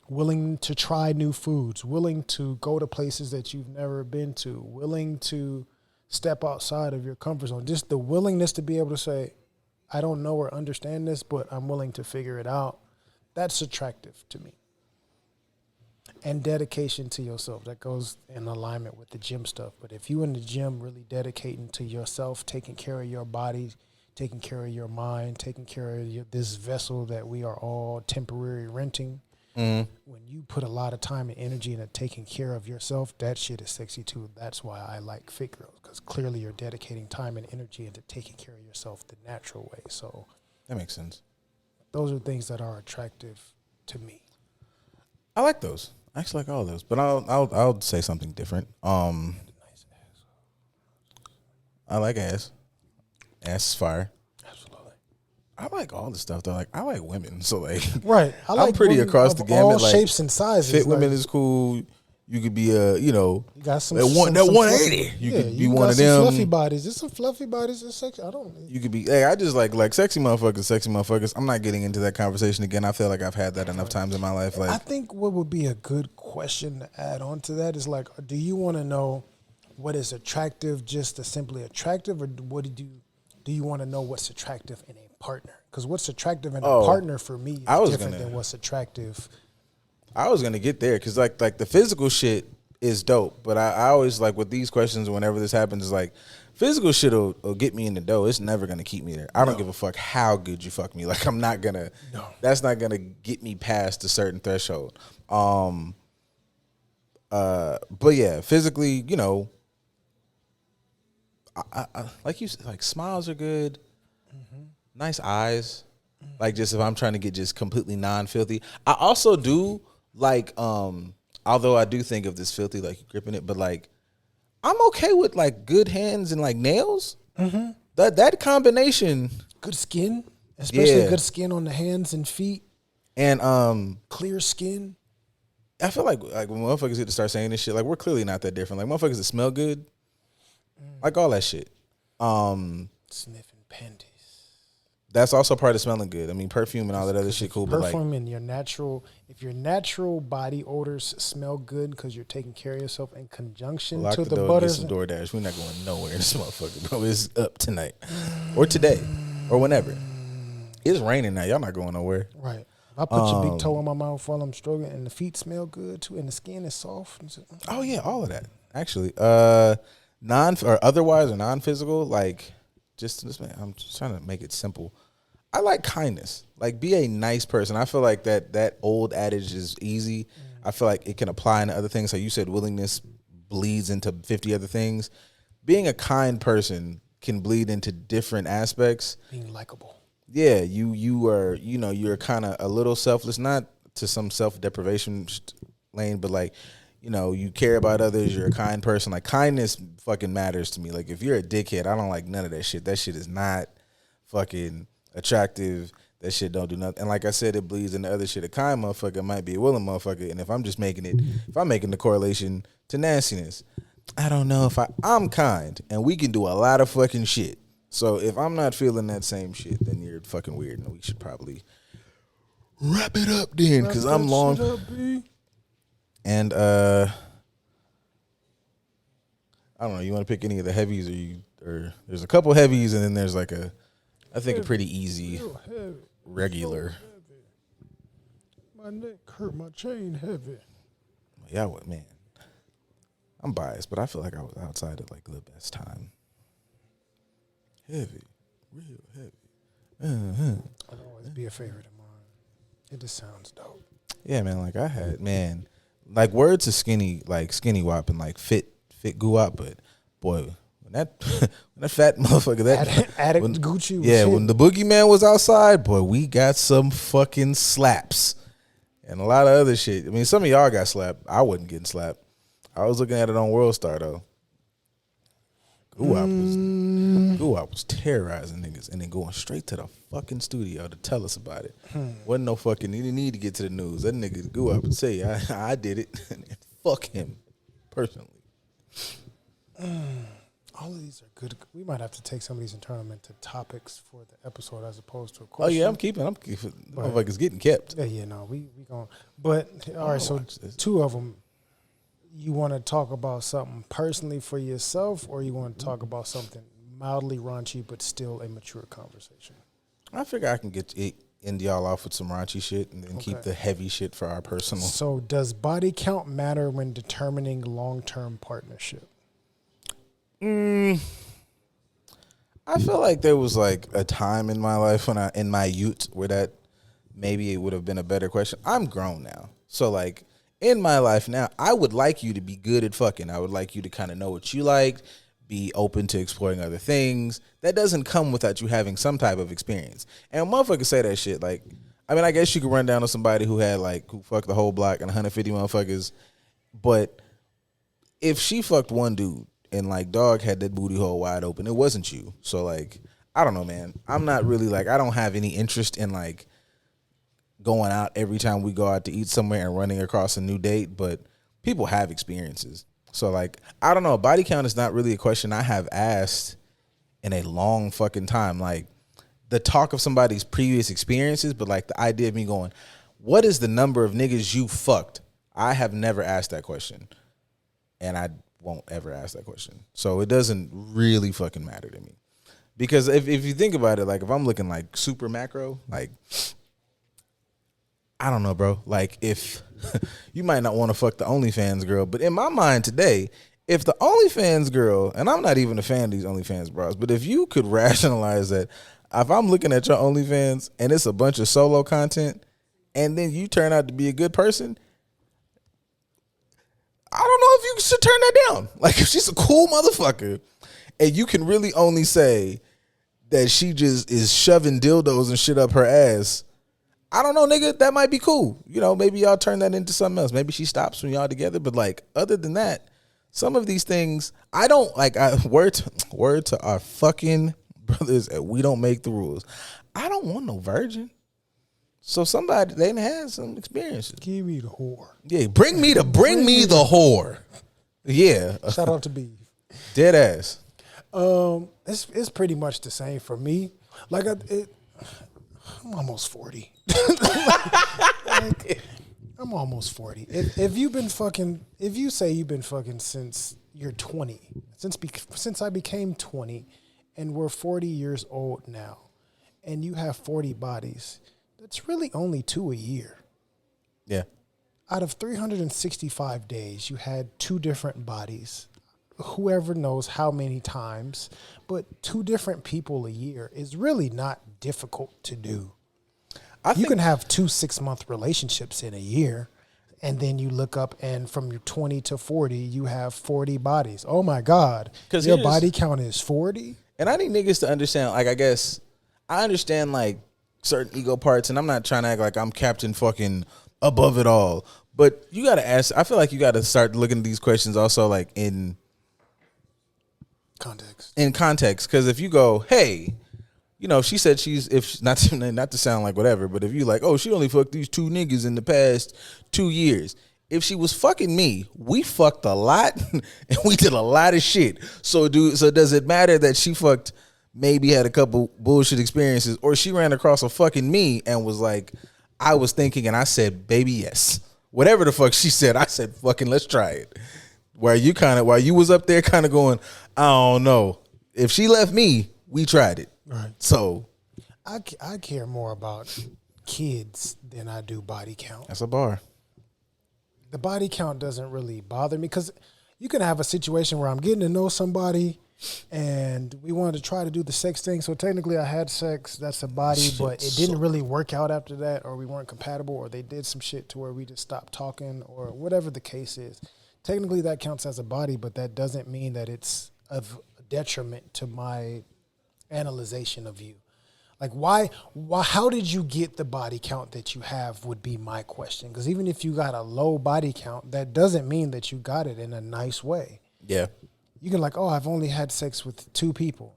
willing to try new foods, willing to go to places that you've never been to, willing to step outside of your comfort zone. Just the willingness to be able to say, I don't know or understand this, but I'm willing to figure it out. That's attractive to me. And dedication to yourself. That goes in alignment with the gym stuff. But if you in the gym really dedicating to yourself, taking care of your body, taking care of your mind, taking care of this vessel that we are all temporary renting, when you put a lot of time and energy into taking care of yourself, that shit is sexy too. That's why I like fit girls, because clearly you're dedicating time and energy into taking care of yourself the natural way. So that makes sense. Those are things that are attractive to me. I like those. I actually like all of those, but I'll say something different. Nice ass. I like ass. Ass is fire. Absolutely. I like all the stuff though. Like I like women, so like right. I'm pretty across the gamut. All like shapes and sizes. Fit women is cool. You could be you got some that 180. You could be one of them. Fluffy bodies. There's some fluffy bodies. It's sexy. You could be. Hey, I just like sexy motherfuckers. I'm not getting into that conversation again. I feel like I've had that enough times in my life. Like I think what would be a good question to add on to that is like, do you want to know what is attractive, just to simply attractive, or what do you want to know what's attractive in a partner? Because what's attractive in a partner for me is different than what's attractive. I was gonna get there because like the physical shit, is dope. But I always like with these questions, whenever this happens, is like physical shit will get me in the door. It's never gonna keep me there. I don't give a fuck how good you fuck me. Like I'm not gonna. No. That's not gonna get me past a certain threshold. But yeah, physically, you know, I like you said, like smiles are good, nice eyes. Like just if I'm trying to get just completely non-filthy, I also do like. Although I do think of this filthy, like gripping it, but like I'm okay with like good hands and like nails. That combination, good skin, especially good skin on the hands and feet, and clear skin. I feel like when motherfuckers get to start saying this shit, like we're clearly not that different. Like motherfuckers that smell good, like all that shit. Sniffing panties. That's also part of smelling good. I mean, perfume and all that other shit cool. But perfume and your natural, if your natural body odors smell good because you're taking care of yourself in conjunction lock to the the door, butters. get some DoorDash. We're not going nowhere in this motherfucker, bro. It's up tonight or today or whenever. It's raining now. Y'all not going nowhere. Right. If I put your big toe in my mouth while I'm struggling and the feet smell good too and the skin is soft. Oh yeah, all of that. Actually, non or otherwise or non-physical, like just man, I'm just trying to make it simple. I like kindness. Like be a nice person. I feel like that old adage is easy. I feel like it can apply into other things. Like you said, willingness bleeds into 50 other things. Being a kind person can bleed into different aspects. Being likable. Yeah, you are, you know, you're kind of a little selfless, not to some self-deprivation lane, but like, you know, you care about others, you're a kind person. Like kindness fucking matters to me. Like if you're a dickhead, I don't like none of that shit. That shit is not fucking attractive. That shit don't do nothing. And like I said, it bleeds into other shit. A kind motherfucker might be a willing motherfucker. And if I'm just making the correlation to nastiness, I don't know if I'm kind and we can do a lot of fucking shit. So if I'm not feeling that same shit, then you're fucking weird, and we should probably wrap it up then, because I'm long. And I don't know. You want to pick any of the heavies, or there's a couple heavies, and then there's like a pretty easy regular. My neck hurt. My chain heavy. Yeah, what man? I'm biased, but I feel like I was outside at like the best time. Heavy, real heavy. I'll always be a favorite of mine. It just sounds dope. Yeah, man. Like I had, man, like word to skinny, like skinny wop and like fit goo wop, but boy, when that fat motherfucker, that Addict Gucci. Was when the boogeyman was outside, boy, we got some fucking slaps and a lot of other shit. I mean, some of y'all got slapped. I wasn't getting slapped. I was looking at it on World Star though. Goo Wop was terrorizing niggas and then going straight to the fucking studio to tell us about it. Wasn't no fucking, he didn't need to get to the news. That nigga Goo Wop would say, I did it. Fuck him, personally. All of these are good. We might have to take some of these and turn them into topics for the episode as opposed to a question. Oh yeah, I'm keeping. Motherfuckers getting kept. Yeah, no, we going. But all right, so two of them. You want to talk about something personally for yourself, or you want to talk about something mildly raunchy but still a mature conversation? I figure I can end y'all off with some raunchy shit and then keep the heavy shit for our personal. So does body count matter when determining long-term partnership? I feel like there was like a time in my life in my youth where that maybe it would have been a better question. I'm grown now. So like in my life now, I would like you to be good at fucking. I would like you to kind of know what you like, be open to exploring other things. That doesn't come without you having some type of experience. And motherfuckers say that shit. Like, I mean, I guess you could run down to somebody who fucked the whole block and 150 motherfuckers. But if she fucked one dude and like dog had that booty hole wide open, it wasn't you. So like, I don't know, man. I'm not really like, I don't have any interest in like going out every time we go out to eat somewhere and running across a new date, but people have experiences. So like, I don't know, body count is not really a question I have asked in a long fucking time. Like the talk of somebody's previous experiences, but like the idea of me going, what is the number of niggas you fucked? I have never asked that question, and I won't ever ask that question. So it doesn't really fucking matter to me. Because if you think about it, like if I'm looking like super macro, like I don't know, bro. Like if you might not want to fuck the OnlyFans girl. But in my mind today, if the OnlyFans girl, and I'm not even a fan of these OnlyFans bros, but if you could rationalize that, if I'm looking at your OnlyFans and it's a bunch of solo content, and then you turn out to be a good person, I don't know if you should turn that down. Like, if she's a cool motherfucker, and you can really only say that she just is shoving dildos and shit up her ass, I don't know, nigga, that might be cool. You know, maybe y'all turn that into something else. Maybe she stops when y'all together. But like, other than that, some of these things, I don't like. Word to our fucking brothers, and we don't make the rules. I don't want no virgin. So somebody, they done had some experiences. Give me the whore. Yeah, bring me the whore. Yeah. Shout out to Beef. Dead ass. It's pretty much the same for me. Like I'm almost 40. I'm almost 40. If you say you've been fucking since you're 20, since I became 20, and we're 40 years old now, and you have 40 bodies, that's really only 2 a year. Yeah. Out of 365 days, you had 2 different bodies. Whoever knows how many times, but 2 different people a year is really not difficult to do. You can have 2 6-month relationships in a year, and then you look up, and from your 20 to 40, you have 40 bodies. Oh my God. Because your body count is 40? And I need niggas to understand, like, I guess, I understand, like, certain ego parts, and I'm not trying to act like I'm Captain fucking above it all. But you got to ask, I feel like you got to start looking at these questions also, like, in context. Because if you go, hey, you know, she said not to sound like whatever, but if you like, oh, she only fucked these 2 niggas in the past 2 years. If she was fucking me, we fucked a lot and we did a lot of shit. So does it matter that she fucked, maybe had a couple bullshit experiences, or she ran across a fucking me and was like, I was thinking and I said, baby, yes. Whatever the fuck she said, I said, fucking let's try it. While you was up there kind of going, I don't know. If she left me, we tried it. Right. So I care more about kids than I do body count. That's a bar. The body count doesn't really bother me, because you can have a situation where I'm getting to know somebody and we wanted to try to do the sex thing. So technically I had sex, that's a body, but it didn't really work out after that, or we weren't compatible, or they did some shit to where we just stopped talking, or whatever the case is. Technically that counts as a body, but that doesn't mean that it's of detriment to my analyzation of you. Like, why, how did you get the body count that you have would be my question. Because even if you got a low body count, that doesn't mean that you got it in a nice way. Yeah. You can like, oh, I've only had sex with 2 people.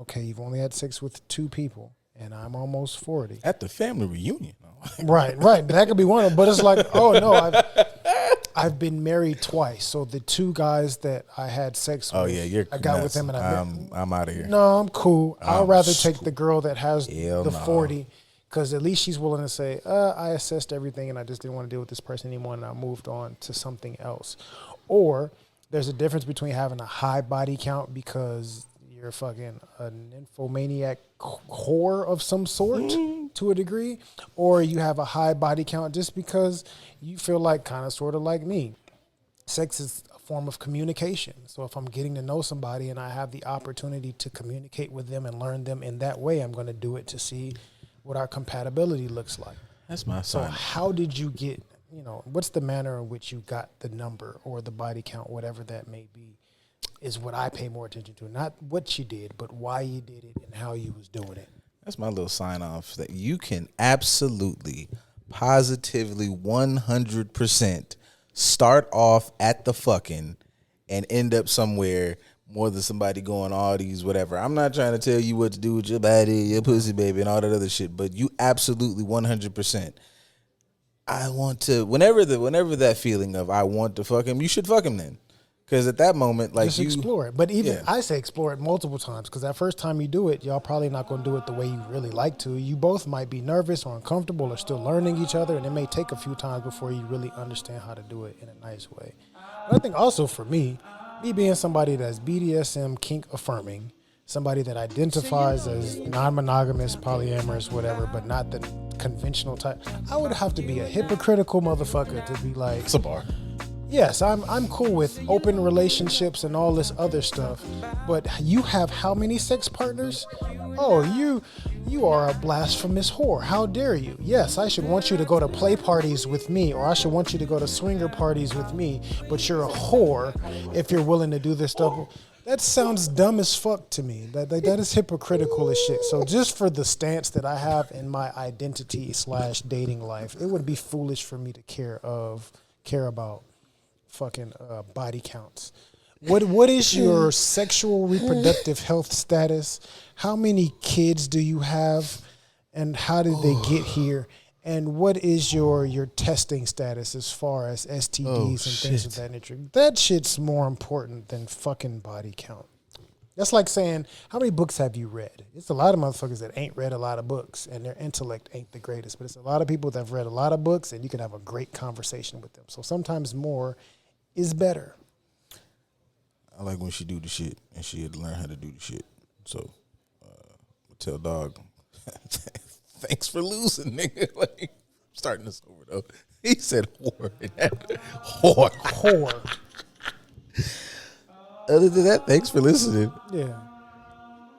Okay, you've only had sex with 2 people, and I'm almost 40. At the family reunion. Right. That could be one of them. But it's like, oh, no, I've been married twice. So the 2 guys that I had sex with, I got nuts. With them, and I'm out of here. No, I'm cool. I'd rather take the girl that has the 40, because at least she's willing to say, I assessed everything and I just didn't want to deal with this person anymore, and I moved on to something else. Or there's a difference between having a high body count because you're fucking an nymphomaniac whore of some sort to a degree, or you have a high body count just because you feel like kind of sort of like me. Sex is a form of communication. So if I'm getting to know somebody and I have the opportunity to communicate with them and learn them in that way, I'm going to do it to see what our compatibility looks like. That's my sign. So how did you get, what's the manner in which you got the number or the body count, whatever that may be, is what I pay more attention to. Not what you did, but why you did it and how you was doing it. That's my little sign off, that you can absolutely, positively, 100% start off at the fucking and end up somewhere more than somebody going all these whatever. I'm not trying to tell you what to do with your body, your pussy, baby, and all that other shit, but you absolutely 100%. I want to, whenever that feeling of I want to fuck him, you should fuck him then. Because at that moment, like, just explore it. But even I say explore it multiple times, because that first time you do it, y'all probably not going to do it the way you really like to. You both might be nervous or uncomfortable or still learning each other, and it may take a few times before you really understand how to do it in a nice way. But I think also for me being somebody that's BDSM kink affirming, somebody that identifies as non-monogamous, polyamorous, whatever, but not the conventional type. I would have to be a hypocritical motherfucker to be like, It's a bar. yes, I'm cool with open relationships and all this other stuff, but you have how many sex partners? Oh, you are a blasphemous whore. How dare you? Yes, I should want you to go to play parties with me, or I should want you to go to swinger parties with me, but you're a whore if you're willing to do this stuff. That sounds dumb as fuck to me. That is hypocritical as shit. So just for the stance that I have in my identity / dating life, it would be foolish for me to care about fucking body counts. What is your sexual reproductive health status? How many kids do you have, and how did they get here? And what is your testing status as far as STDs and things of that nature? That shit's more important than fucking body count. That's like saying, how many books have you read? It's a lot of motherfuckers that ain't read a lot of books, and their intellect ain't the greatest. But it's a lot of people that have read a lot of books, and you can have a great conversation with them. So sometimes more is better. I like when she do the shit, and she had to learn how to do the shit. So, tell dog, thanks for losing, nigga. Like, starting this over though. He said whore. Whore. Other than that, thanks for listening. Yeah.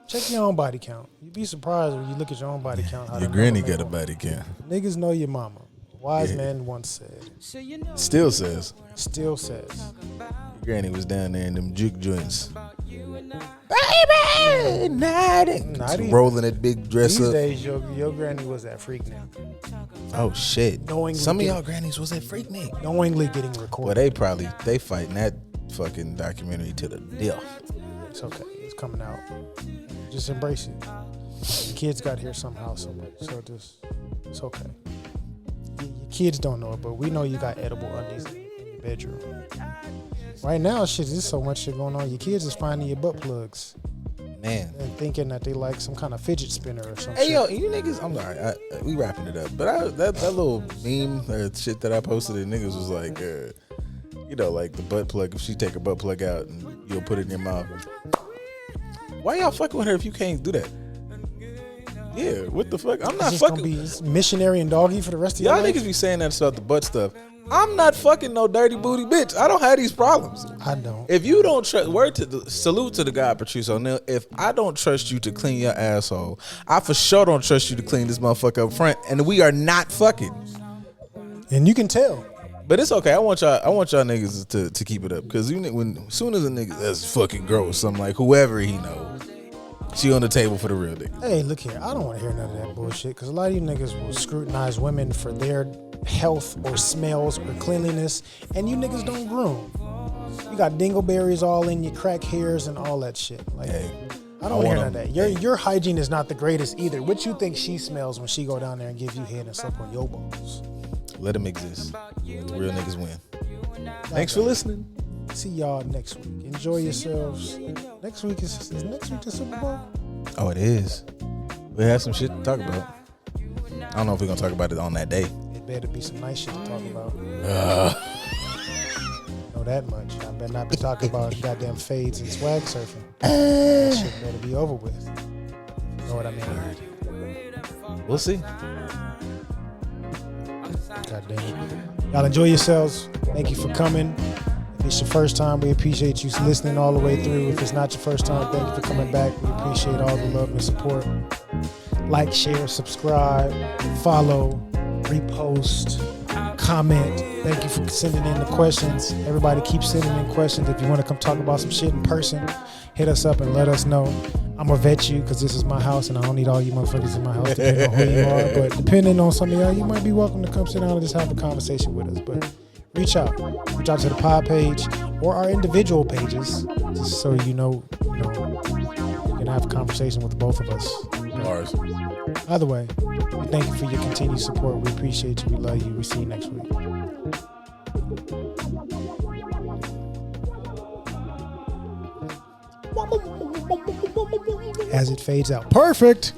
Check your own body count. You'd be surprised when you look at your own body count. Your granny got a body count. Niggas know your mama. Wise man once said. Still says. Still says. Your granny was down there in them juke joints. Baby! Not rolling that big dress these up. These days, your granny was that freak now. Oh, shit. Knowingly Some of y'all grannies was that freak nigga. Knowingly getting Well, recorded. they fighting that fucking documentary to the death. It's okay. It's coming out. Just embrace it. The kids got here somehow, so it's okay. Your kids don't know it, but we know you got edible undies in your bedroom. Right now, shit, there's so much shit going on. Your kids is finding your butt plugs. Man. And thinking that they like some kind of fidget spinner or something. Hey, yo, you niggas, I'm sorry, we wrapping it up. But that little meme or shit that I posted, and niggas was like, you know, like the butt plug, if she take her butt plug out and you'll put it in your mouth. Why y'all fucking with her if you can't do that? Yeah, what the fuck? I'm not fucking. Gonna be missionary and doggy for the rest of y'all your life? niggas be saying that about the butt stuff. I'm not fucking no dirty booty bitch. I don't have these problems. I don't. If you don't trust, salute to the guy, Patrice O'Neal. If I don't trust you to clean your asshole, I for sure don't trust you to clean this motherfucker up front. And we are not fucking. And you can tell. But it's okay. I want y'all niggas to keep it up, because as soon as a nigga that's fucking gross, I'm like, whoever he knows, she on the table for the real nigga. Hey, look here. I don't want to hear none of that bullshit, because a lot of you niggas will scrutinize women for their health or smells or cleanliness, and you niggas don't groom. You got dingleberries all in your crack hairs and all that shit. Like, Hey, I don't want to hear none of that. Your hygiene is not the greatest either. What you think she smells when she go down there and give you head and suck on your balls? Let them exist. Let the real niggas win. Thanks for listening. See y'all next week. Enjoy yourselves. Next week is next week the Super Bowl? Oh, it is. We have some shit to talk about. I don't know if we're gonna talk about it on that day. It better be some nice shit to talk about. Know that much. I better not be talking about goddamn fades and swag surfing. That shit better be over with. You know what I mean? We'll see. God damn it. Y'all enjoy yourselves. Thank you for coming. If it's your first time, we appreciate you listening all the way through. If it's not your first time, thank you for coming back. We appreciate all the love and support. Like, share, subscribe, follow, repost, comment. Thank you for sending in the questions. Everybody keep sending in questions. If you want to come talk about some shit in person, hit us up and let us know. I'm going to vet you because this is my house and I don't need all you motherfuckers in my house depending on who you are. But depending on some of y'all, you might be welcome to come sit down and just have a conversation with us. But reach out to the pod page or our individual pages, just so you know, you can have a conversation with both of us. Ours. Either way, we thank you for your continued support. We appreciate you. We love you. We see you next week. As it fades out. Perfect.